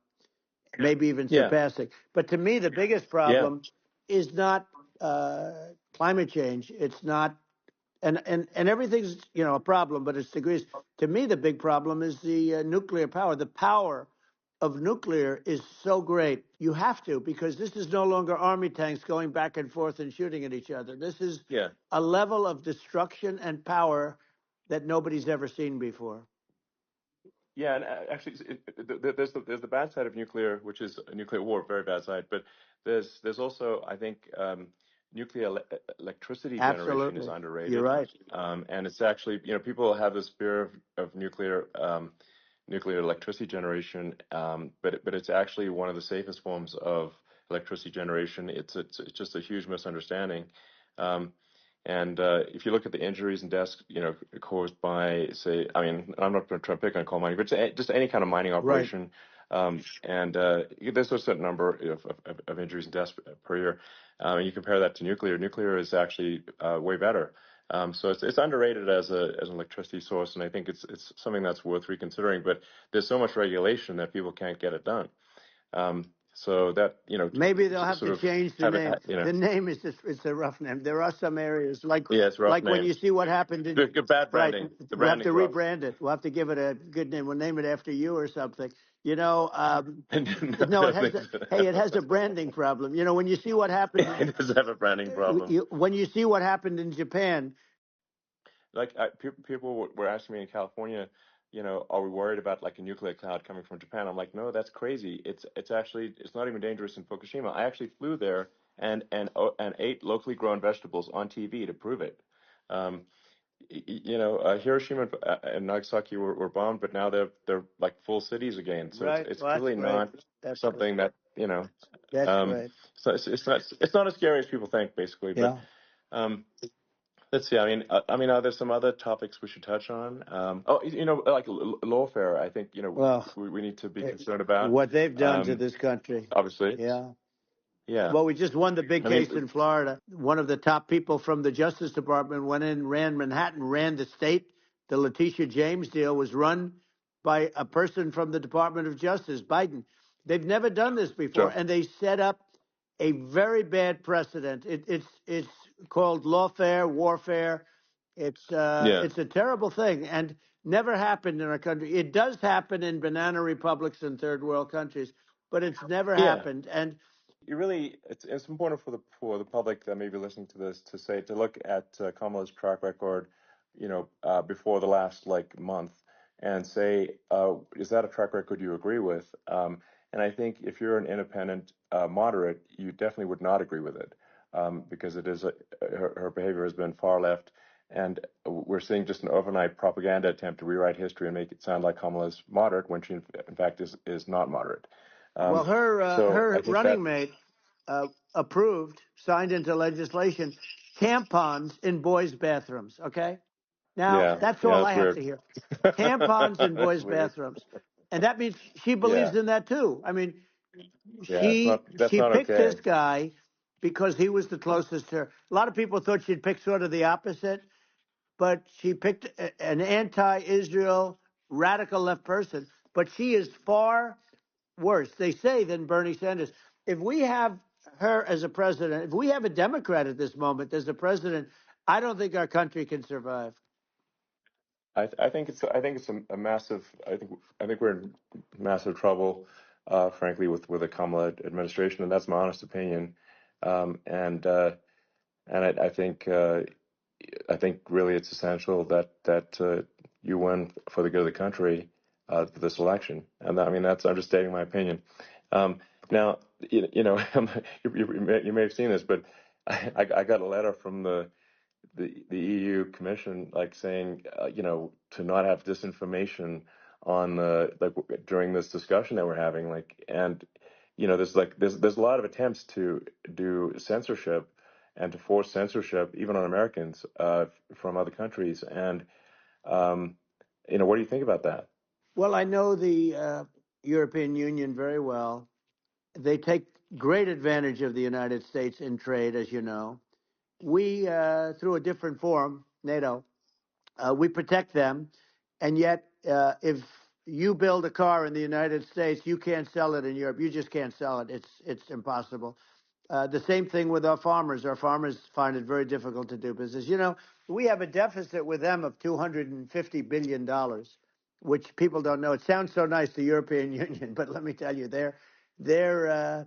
maybe even Yeah, surpassing. But to me, the biggest yeah, problem is not climate change. It's not and everything's a problem, but it's degrees. To me, the big problem is the nuclear power. The power of nuclear is so great. You have to, because this is no longer army tanks going back and forth and shooting at each other. This is yeah. a level of destruction and power that nobody's ever seen before. Yeah, and actually, there's the bad side of nuclear, which is a nuclear war, very bad side. But there's also, I think, nuclear electricity generation is Absolutely, you're underrated, right. and it's actually, people have this fear of nuclear electricity generation, but it's actually one of the safest forms of electricity generation. It's just a huge misunderstanding. Um, And if you look at the injuries and deaths, caused by, say, I mean, I'm not going to try to pick on coal mining, but just any kind of mining operation. Right. And there's a certain number of injuries and deaths per year. And you compare that to nuclear. Nuclear is actually way better. So it's underrated as an electricity source, and I think it's something that's worth reconsidering. But there's so much regulation that people can't get it done. So that maybe they'll have to change the name. The name is it's a rough name. There are some areas like when you see what happened in bad branding. Right, we'll have to rebrand it. We'll have to give it a good name. We'll name it after you or something. No, it has a branding problem. When you see what happened, it does have a branding problem. When you see what happened in Japan, like people were asking me in California, are we worried about like a nuclear cloud coming from Japan? I'm like, no, that's crazy. It's actually, it's not even dangerous in Fukushima. I actually flew there and ate locally grown vegetables on TV to prove it. Hiroshima and Nagasaki were bombed, but now they're like full cities again. So right. it's really not something that That's right. So it's not as scary as people think, basically. But let's see. I mean, are there some other topics we should touch on? Like lawfare. I think we need to be concerned about what they've done to this country. Obviously, yeah. Well, we just won the big case in Florida. One of the top people from the Justice Department went in, ran Manhattan, ran the state. The Letitia James deal was run by a person from the Department of Justice, Biden. They've never done this before, and they set up a very bad precedent. It's called lawfare, warfare. It's a terrible thing, and never happened in our country. It does happen in banana republics and third world countries, but it's never happened. And it's important for the public that may be listening to this to look at Kamala's track record, before the last month, and say, is that a track record you agree with? And I think if you're an independent moderate, you definitely would not agree with it, because it is her behavior has been far left, and we're seeing just an overnight propaganda attempt to rewrite history and make it sound like Kamala's moderate when she in fact is not moderate. Well, her running mate approved, signed into legislation, tampons in boys' bathrooms. Okay, now that's all I have to hear. Tampons in boys' bathrooms, and that means she believes in that too. I mean, she picked this guy because he was the closest to her. A lot of people thought she'd pick sort of the opposite, but she picked an anti-Israel radical left person. But she is far worse, they say, than Bernie Sanders. If we have her as a president, if we have a Democrat at this moment as a president, I don't think our country can survive. I think it's a massive. I think we're in massive trouble, frankly, with the Kamala administration, and that's my honest opinion. And I think really it's essential that you win for the good of the country for this election, and that's understating my opinion. Now, you may have seen this, but I got a letter from the EU Commission saying to not have disinformation on during this discussion that we're having, and there's a lot of attempts to do censorship and to force censorship even on Americans from other countries, and what do you think about that? Well, I know the European Union very well. They take great advantage of the United States in trade, as you know. We, through a different forum, NATO, we protect them. And yet, if you build a car in the United States, you can't sell it in Europe. You just can't sell it. It's impossible. The same thing with our farmers. Our farmers find it very difficult to do business. We have a deficit with them of $250 billion, which people don't know. It sounds so nice, the European Union, but let me tell you, they're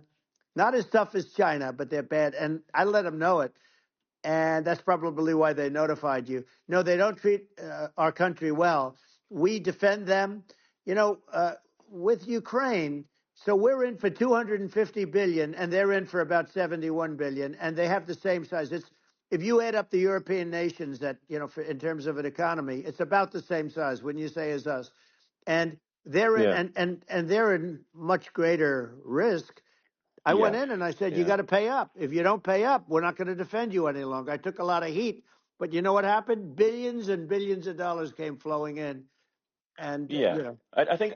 not as tough as China, but they're bad. And I let them know it. And that's probably why they notified you. No, they don't treat our country well. We defend them, with Ukraine. So we're in for 250 billion, and they're in for about 71 billion, and they have the same size. If you add up the European nations that in terms of an economy, it's about the same size. Wouldn't you say as us? And they're in, and they're in much greater risk. I went in and I said, you got to pay up. If you don't pay up, we're not going to defend you any longer. I took a lot of heat, but you know what happened? Billions and billions of dollars came flowing in, and Yeah, you know. I think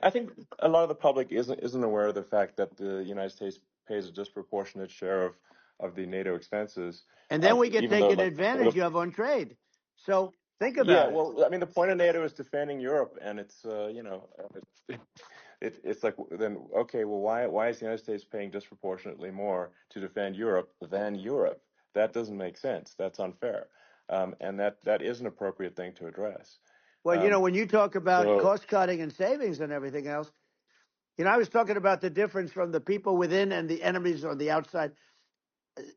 a lot of the public isn't aware of the fact that the United States pays a disproportionate share of the NATO expenses, And then we get even though taken like advantage of on trade. So think yeah, about it. well, I mean, the point of NATO is defending Europe, and it's it's like then okay, well, why is the United States paying disproportionately more to defend Europe than Europe? That doesn't make sense. That's unfair, and that is an appropriate thing to address. Well, you know, Um, when you talk about so cost cutting and savings and everything else, you know, I was talking about the difference from the people within and the enemies on the outside.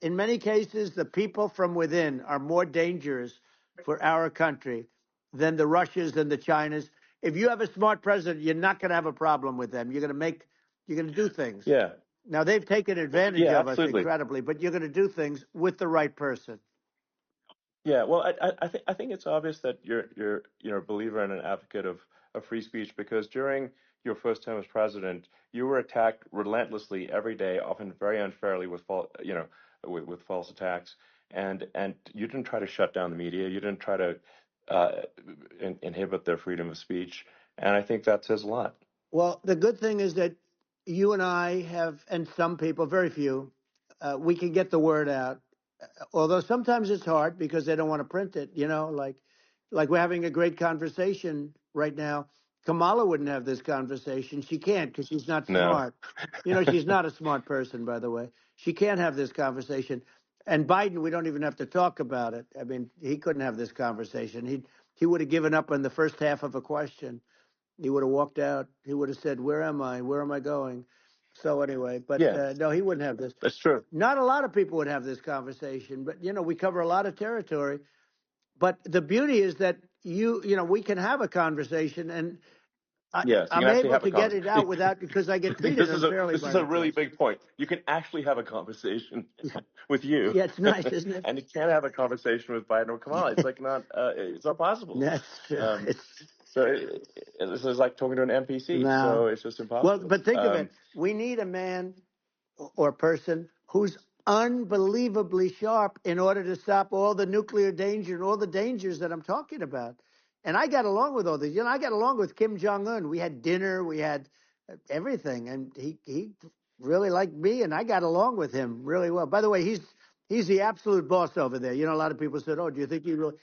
In many cases, the people from within are more dangerous for our country than the Russias and the Chinas. If you have a smart president, you're not going to have a problem with them. You're going to do things. yeah, Now they've taken advantage yeah, of us absolutely. incredibly, but you're going to do things with the right person. Yeah, well, I think it's obvious that you're a believer and an advocate of free speech because during your first term as president, you were attacked relentlessly every day, often very unfairly with with false attacks, and you didn't try to shut down the media, you didn't try to uh, inhibit their freedom of speech, and I think that says a lot. Well, the good thing is that you and I have, and some people, very few, we can get the word out. Although sometimes it's hard because they don't want to print it. You know, like we're having a great conversation right now. Kamala wouldn't have this conversation. She can't because she's not No. smart. You know, she's not a smart person, by the way. She can't have this conversation. And Biden, we don't even have to talk about it. I mean, he couldn't have this conversation. He would have given up on the first half of a question. He would have walked out. He would have said, "Where am I? Where am I going?" So anyway, but Yeah, no, he wouldn't have this. that's true. Not a lot of people would have this conversation, but you know, we cover a lot of territory. But the beauty is that you know, we can have a conversation, and Yes, you can I'm actually able have a to get it conversation. out without because I I get think treated unfairly this by is the a really press. big point. You can actually have a conversation with you, Yeah, it's nice, isn't it? and you can't have a conversation with Biden or Kamala. It's like it's not possible. That's true. Um, It's so this is like talking to an NPC. no. So it's just Well, impossible. but think of it. We need a man or person who's unbelievably sharp in order to stop all the nuclear danger and all the dangers that I'm talking about. And I got along with all these. You know, I got along with Kim Jong Un. We had dinner, we had everything, and he really liked me, and I got along with him really well. By the way, he's the absolute boss over there. You know, a lot of people said, "Oh, do you think he really?"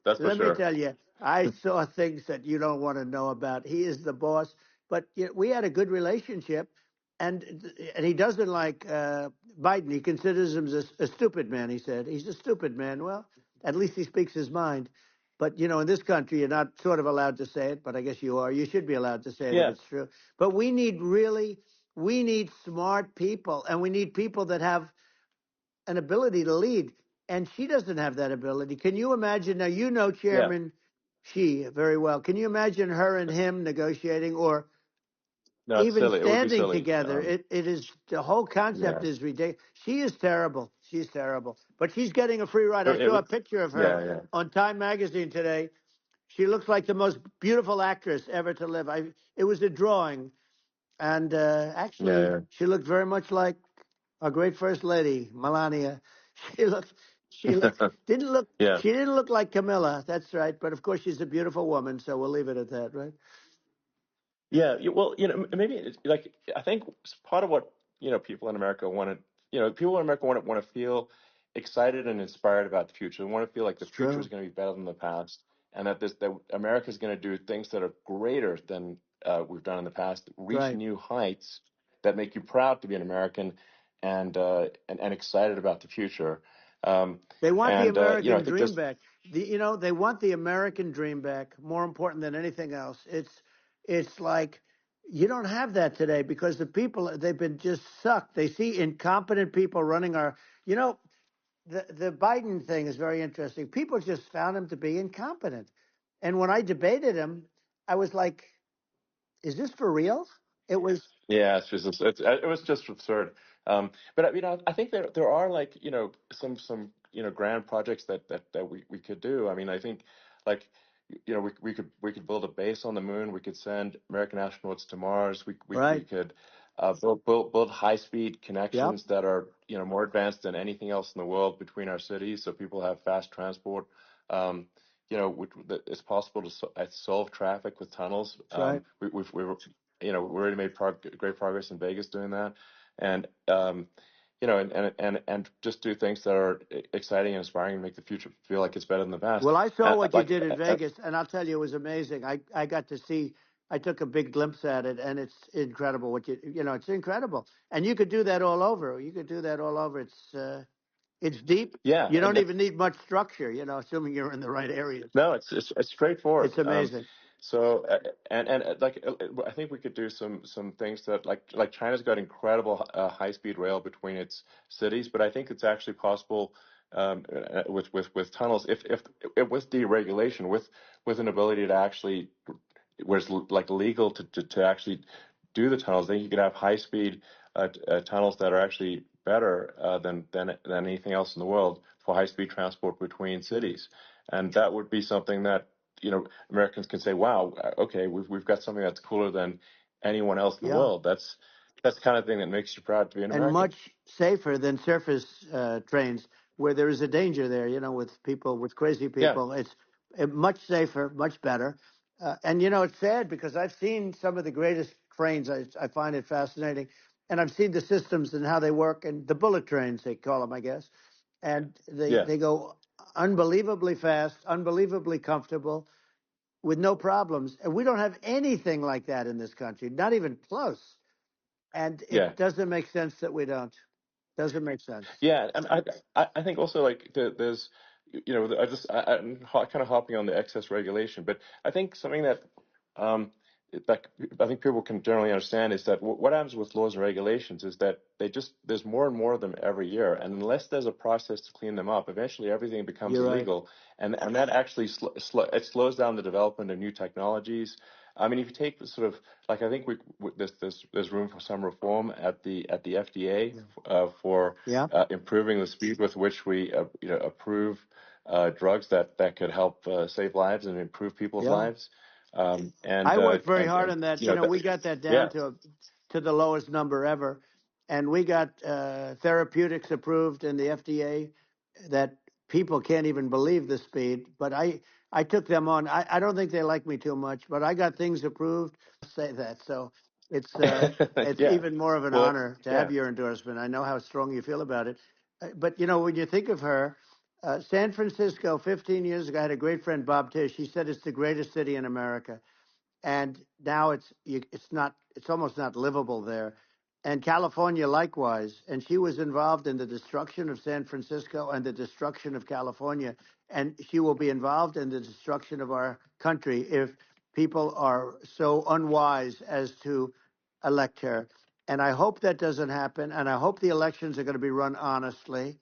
That's for Let me sure. tell you, I saw things that you don't want to know about. He is the boss. But you know, we had a good relationship, and he doesn't like Biden. He considers him a stupid man. He said he's a stupid man. Well, at least he speaks his mind. But you know, in this country, you're not sort of allowed to say it, but I guess you are. You should be allowed to say it if Yeah, it's true. But we need smart people, and we need people that have an ability to lead. And she doesn't have that ability. Can you imagine? Now you know yeah. Chairman Xi very well. Can you imagine her and him negotiating, or No, it's even silly. It would be standing silly. together? It is the whole Yeah. concept is ridiculous. She is terrible. She's terrible. But she's getting a free ride. I It saw a would. picture of her Yeah, yeah, on Time magazine today. She looks like the most beautiful actress ever to live. It was a drawing, and actually, yeah, she looked very much like our great first lady, Melania. She looked, yeah. didn't look, Yeah. she didn't look like Camilla. That's right. But of course, she's a beautiful woman, so we'll leave it at that, right? Yeah, well, maybe like I think part of what people in America want to, people in America want to feel excited and inspired about the future. They want to feel like the It's future is true. going to be better than the past, and that America is going to do things that are greater than we've done in the past, reach Right. new heights that make you proud to be an American, and excited about the future. Um, They want the and I American think dream just back. You know, they want the American dream back. More important than anything else. It's like you don't have that today because the people they've been just sucked. They see incompetent people running our. You know, the Biden thing is very interesting. People just found him to be incompetent, and when I debated him, I was like, "Is this for real?" It was Yeah, it was just absurd. But I think there are like some grand projects that we could do. I mean, I think like we could build a base on the moon. We could send American astronauts to Mars. We right. could build high-speed Yep. connections that are, more advanced than anything else in the world between our cities, so people have fast transport. Um, it's possible to solve traffic with tunnels. That's right. We already made great progress in Vegas doing that, and and just do things that are exciting and inspiring and make the future feel like it's better than the past. Well, I saw And what you did in Vegas, and I'll tell you, it was amazing. I got to see. I took a big glimpse at it, and it's incredible. It's incredible, and you could do that all over. You could do that all over. It's deep. yeah, You don't and even need much structure, assuming you're in the right areas. no, it's straightforward. It's amazing. So I think we could do some things that like China's got incredible high speed rail between its cities, but I think it's actually possible with tunnels if with deregulation with an ability to actually where it's like legal to actually do the tunnels. Then you could have high speed tunnels that are actually better than anything else in the world for high speed transport between cities, and that would be something that Americans can say, wow, okay, we've got something that's cooler than anyone else in the Yeah. world. That's the kind of thing that makes you proud to be an And American. much safer than surface trains, where there is a danger there. With people, with crazy Yeah, people, it's much safer, much better. And it's sad because I've seen some of the greatest trains. I find it fascinating, and I've seen the systems and how they work, and the bullet trains they call them, I guess. And yeah, they go unbelievably fast, unbelievably comfortable, with no problems. And we don't have anything like that in this country, not even close. And yeah. it doesn't make sense that we don't. Doesn't make sense. Yeah, and I think also like there's I'm kind of hopping on the excess regulation, but I think something that um that I think people can generally understand is that what happens with laws and regulations is that there's more and more of them every year, and unless there's a process to clean them up, eventually everything becomes You're right. illegal, and that actually it slows down the development of new technologies. I mean, if you take the sort of like I think there's room for some reform at the FDA Yeah. for Yeah. improving the speed with which we approve drugs that could help save lives and improve people's Yeah. lives. Um, and I uh, worked very and hard and on that. you know We got that down yeah, to the lowest number ever, and we got therapeutics approved in the FDA that people can't even believe the speed. But I took them on. I don't think they like me too much, but I got things approved. Say that. So it's yeah. even more of an Well, honor to yeah, have your endorsement. I know how strong you feel about it. But when you think of her, San Francisco, 15 years ago, I had a great friend, Bob Tish. He said it's the greatest city in America, and now it's almost not livable there. And California likewise. And she was involved in the destruction of San Francisco and the destruction of California, and she will be involved in the destruction of our country if people are so unwise as to elect her. And I hope that doesn't happen, and I hope the elections are going to be run honestly,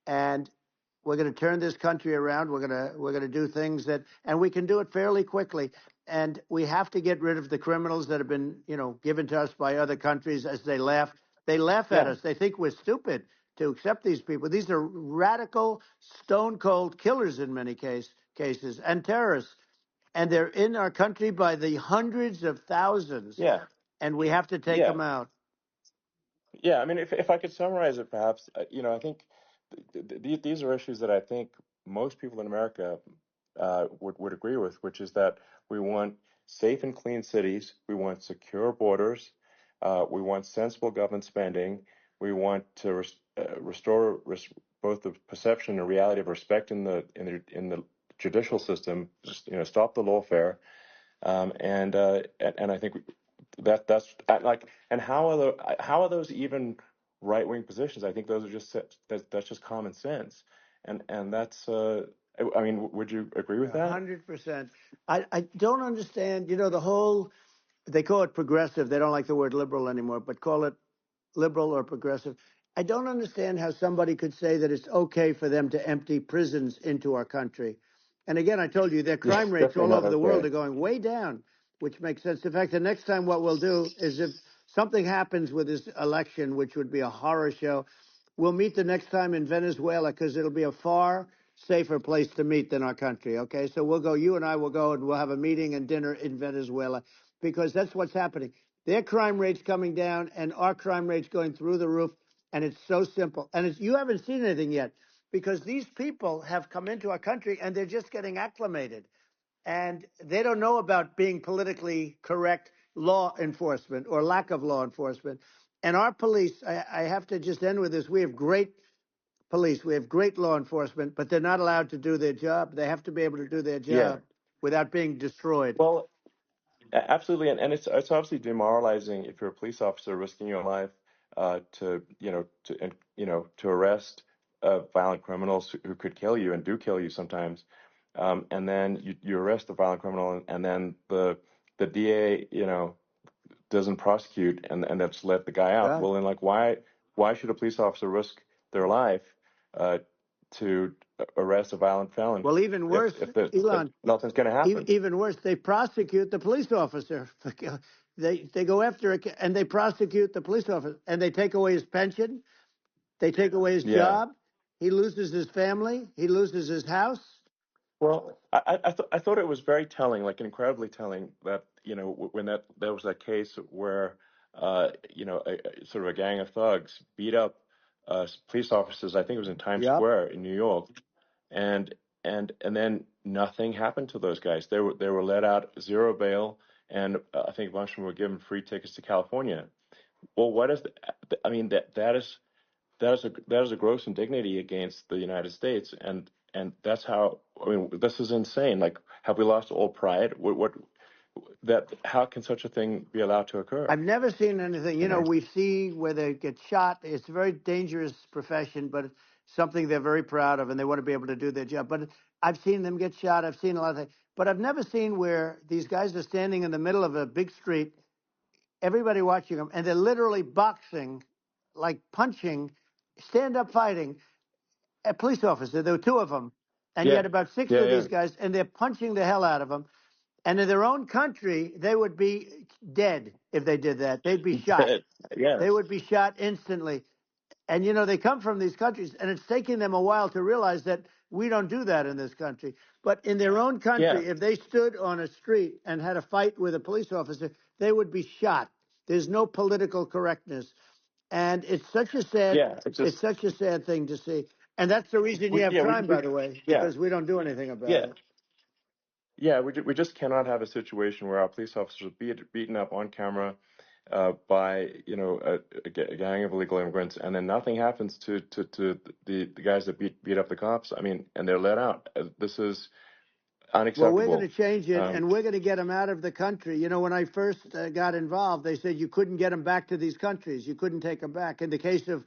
and we're going to turn this country around. We're going to do things and we can do it fairly quickly. And we have to get rid of the criminals that have been, given to us by other countries as they laugh. They laugh at yeah, us. They think we're stupid to accept these people. These are radical, stone cold killers in many cases and terrorists. And they're in our country by the hundreds of thousands. yeah, And we have to take yeah. them out. Yeah, I mean, if I could summarize it, perhaps, I think these are issues that I think most people in America would agree with, which is that we want safe and clean cities, we want secure borders, we want sensible government spending, we want to restore both the perception and reality of respect in the judicial system, just stop the lawfare, and I think that's like, and how are those even right wing positions? I think those are that's just common sense, and that's I mean, would you agree with that? 100%. I don't understand, the whole, they call it progressive. They don't like the word liberal anymore, but call it liberal or progressive. I don't understand how somebody could say that it's okay for them to empty prisons into our country. And again, I told you their Yeah, crime rates definitely all not over the world okay. are going way down, which makes sense. In fact, the next time what we'll do is if something happens with this election, which would be a horror show, we'll meet the next time in Venezuela because it'll be a far safer place to meet than our country. Okay, so you and I will go and we'll have a meeting and dinner in Venezuela. because that's what's happening. Their crime rate's coming down, and our crime rate's going through the roof. And it's so simple. And you haven't seen anything yet, because these people have come into our country and they're just getting acclimated, and they don't know about being politically correct law enforcement or lack of law enforcement. And our police, I have to just end with this. We have great police. We have great law enforcement, but they're not allowed to do their job. They have to be able to do their Yeah. job without being destroyed. Well, absolutely, and it's obviously demoralizing if you're a police officer risking your life to arrest violent criminals who could kill you and do kill you sometimes, and then you arrest the violent criminal, and then the DA doesn't prosecute and that's let the guy out. Yeah. Well, then why should a police officer risk their life to arrest a violent felon Well, even worse, if Elon, nothing's going to happen? even worse, they prosecute the police officer. They go after it, and they prosecute the police officer, and they take away his pension. They take away his Yeah. job. He loses his family. He loses his house. Well, I thought it was very telling, like incredibly telling, that when there was that case where sort of a gang of thugs beat up police officers. I think it was in Times Yep. Square in New York, and and then nothing happened to those guys. They were let out, zero bail, and I think a bunch of them were given free tickets to California. Well, what is I mean, that is a gross indignity against the United States, and that's how, I mean, this is insane. Like, have we lost all pride? How can such a thing be allowed to occur? I've never seen anything. We see where they get shot. It's a very dangerous profession, but it's something they're very proud of, and they want to be able to do their job. But I've seen them get shot. I've seen a lot of things. But I've never seen where these guys are standing in the middle of a big street, everybody watching them, and they're literally boxing, like punching, stand-up fighting a police officer. There were two of them, and you Yeah, had about six yeah, of yeah. these guys, and they're punching the hell out of them. And in their own country, they would be dead if they did that. They'd be shot. Yes. They would be shot instantly. And, they come from these countries, and it's taking them a while to realize that we don't do that in this country. But in their own country, Yeah. if they stood on a street and had a fight with a police officer, they would be shot. There's no political correctness. And it's such a sad, Yeah. it's such a sad thing to see. And that's the reason you have crime, by the way, Yeah. because we don't do anything about Yeah. it. Yeah, we just cannot have a situation where our police officers are beaten up on camera by a gang of illegal immigrants, and then nothing happens to the guys that beat up the cops. I mean, and they're let out. This is Well, we're unacceptable. going to change it, and we're going to get them out of the country. When I first got involved, they said you couldn't get them back to these countries. You couldn't take them back. In the case of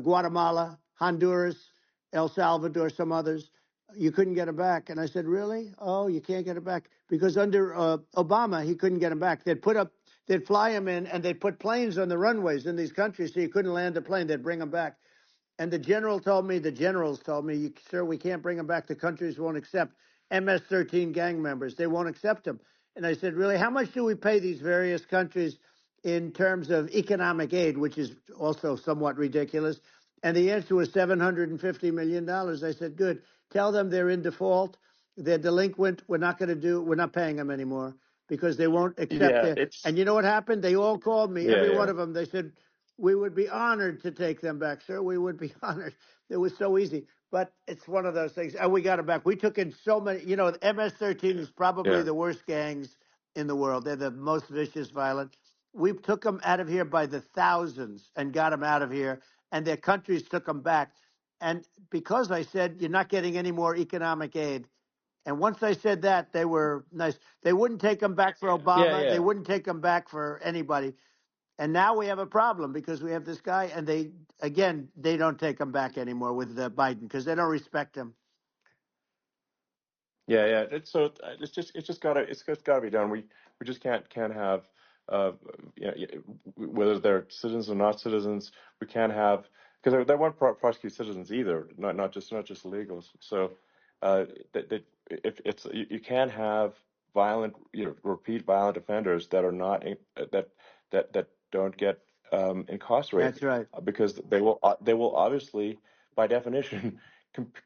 Guatemala, Honduras, El Salvador, some others, you couldn't get them back. And I said, really? Oh, you can't get them back? Because under Obama, he couldn't get them back. They'd fly them in, and they'd put planes on the runways in these countries so you couldn't land a plane. They'd bring them back. And the generals told me, sir, we can't bring them back. The countries won't accept MS-13 gang members. They won't accept them. And I said, really, how much do we pay these various countries in terms of economic aid, which is also somewhat ridiculous? And the answer was $750 million. I said, good. Tell them they're in default. They're delinquent. We're not paying them anymore because they won't accept it. And you know what happened? They all called me, every one of them. They said, we would be honored to take them back, sir. We would be honored. It was so easy. But it's one of those things. And we got them back. We took in so many. The MS-13 is probably the worst gangs in the world. They're the most vicious, violent. We took them out of here by the thousands and got them out of here. And their countries took them back. And because I said, you're not getting any more economic aid. And once I said that, they were nice. They wouldn't take them back for Obama. They wouldn't take them back for anybody. And now we have a problem because we have this guy, and they don't take him back anymore with Biden because they don't respect him. Yeah. It's just gotta be done. We just can't have whether they're citizens or not citizens. We can't have, because they won't prosecute citizens either, not just illegals. So if it's you can't have violent repeat violent offenders that are not that don't get incarcerated. That's right. Because they will obviously, by definition,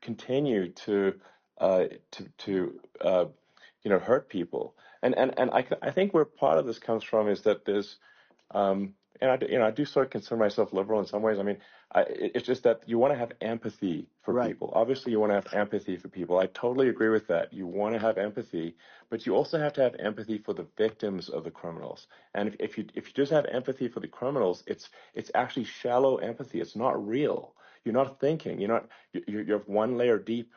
continue to hurt people. And I think where part of this comes from is that there's, and I do sort of consider myself liberal in some ways. I mean, it's just that you want to have empathy for Right. people. Obviously, you want to have empathy for people. I totally agree with that. You want to have empathy, but you also have to have empathy for the victims of the criminals. And if you just have empathy for the criminals, it's actually shallow empathy. It's not real. You're not thinking. You have one layer deep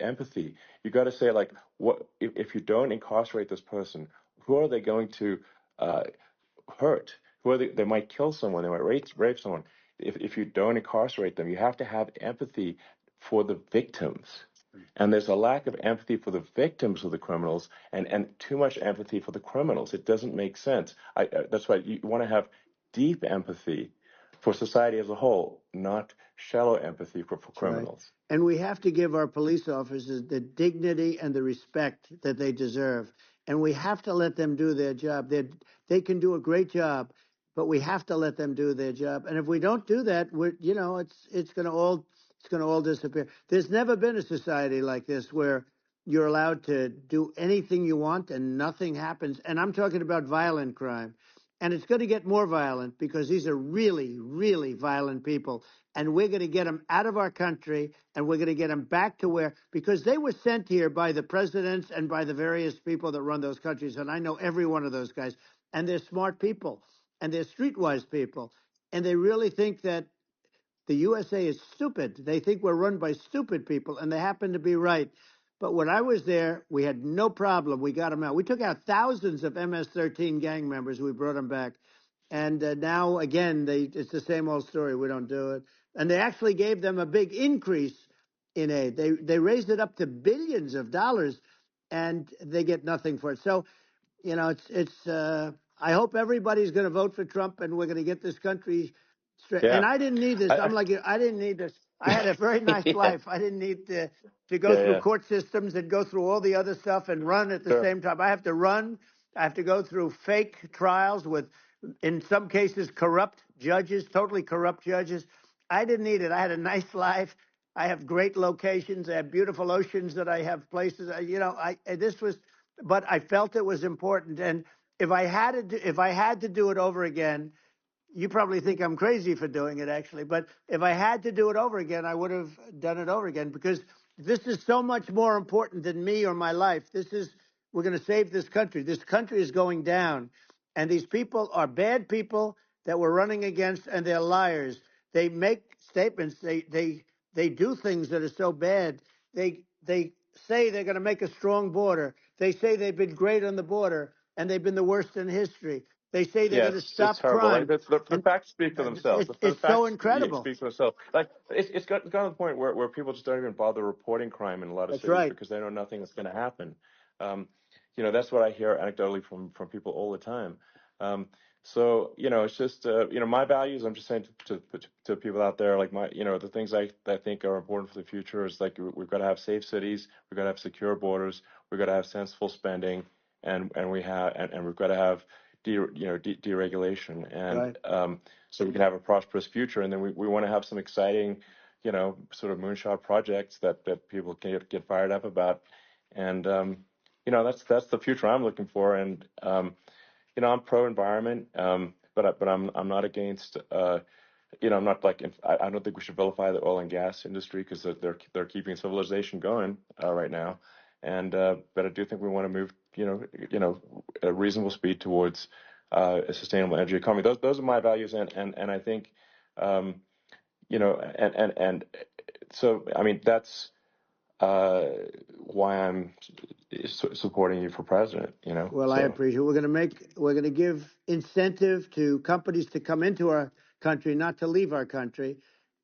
empathy. You got to say, like, what if you don't incarcerate this person? Who are they going to hurt? Who are they might kill someone. They might rape someone. If you don't incarcerate them, you have to have empathy for the victims. And there's a lack of empathy for the victims of the criminals, and too much empathy for the criminals. It doesn't make sense. That's why you want to have deep empathy for society as a whole, not shallow empathy for criminals. Right. And we have to give our police officers the dignity and the respect that they deserve. And we have to let them do their job. They can do a great job, but we have to let them do their job. And if we don't do that, it's going to all disappear. There's never been a society like this where you're allowed to do anything you want and nothing happens. And I'm talking about violent crime. And it's going to get more violent because these are really, really violent people. And we're going to get them out of our country, and we're going to get them back to because they were sent here by the presidents and by the various people that run those countries. And I know every one of those guys. And they're smart people, and they're streetwise people. And they really think that the USA is stupid. They think we're run by stupid people, and they happen to be right. But when I was there, we had no problem. We got them out. We took out thousands of MS-13 gang members. We brought them back. And now, again, it's the same old story. We don't do it. And they actually gave them a big increase in aid. They raised it up to billions of dollars, and they get nothing for it. So, I hope everybody's going to vote for Trump, and we're going to get this country straight. Yeah. And I didn't need this. I'm like, I didn't need this. I had a very nice life. I didn't need to go through court systems and go through all the other stuff and run at the same time. I have to run. I have to go through fake trials with, in some cases, corrupt judges, totally corrupt judges. I didn't need it. I had a nice life. I have great locations. I have beautiful oceans that I have places. But I felt it was important. And if I had to do it over again, you probably think I'm crazy for doing it, actually. But if I had to do it over again, I would have done it over again, because this is so much more important than me or my life. We're going to save this country. This country is going down. And these people are bad people that we're running against, and they're liars. They make statements. They do things that are so bad. They say they're going to make a strong border. They say they've been great on the border, and they've been the worst in history. They say they're going to stop crime. Like, the facts speak for themselves. It's so incredible. Speak for themselves. Like it's gotten to the point where people just don't even bother reporting crime in a lot of cities because they know nothing is going to happen. That's what I hear anecdotally from people all the time. So it's just my values. I'm just saying to people out there, like the things I think are important for the future is, like, we've got to have safe cities, we've got to have secure borders, we've got to have sensible spending, and we've got to have deregulation, and so we can have a prosperous future. And then we want to have some exciting, sort of moonshot projects that people can get fired up about. And that's the future I'm looking for. And I'm pro environment, but I'm not against. I'm not like, I don't think we should vilify the oil and gas industry, because they're keeping civilization going right now. And but I do think we want to move a reasonable speed towards a sustainable energy economy. Those are my values, and I think and so, I mean, that's why I'm supporting you for president. Well, I appreciate it. We're going to give incentive to companies to come into our country, not to leave our country.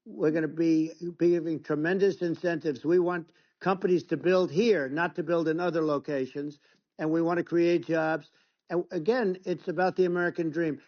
We're going to be giving tremendous incentives. We want companies to build here, not to build in other locations. And we want to create jobs. And again, it's about the American dream.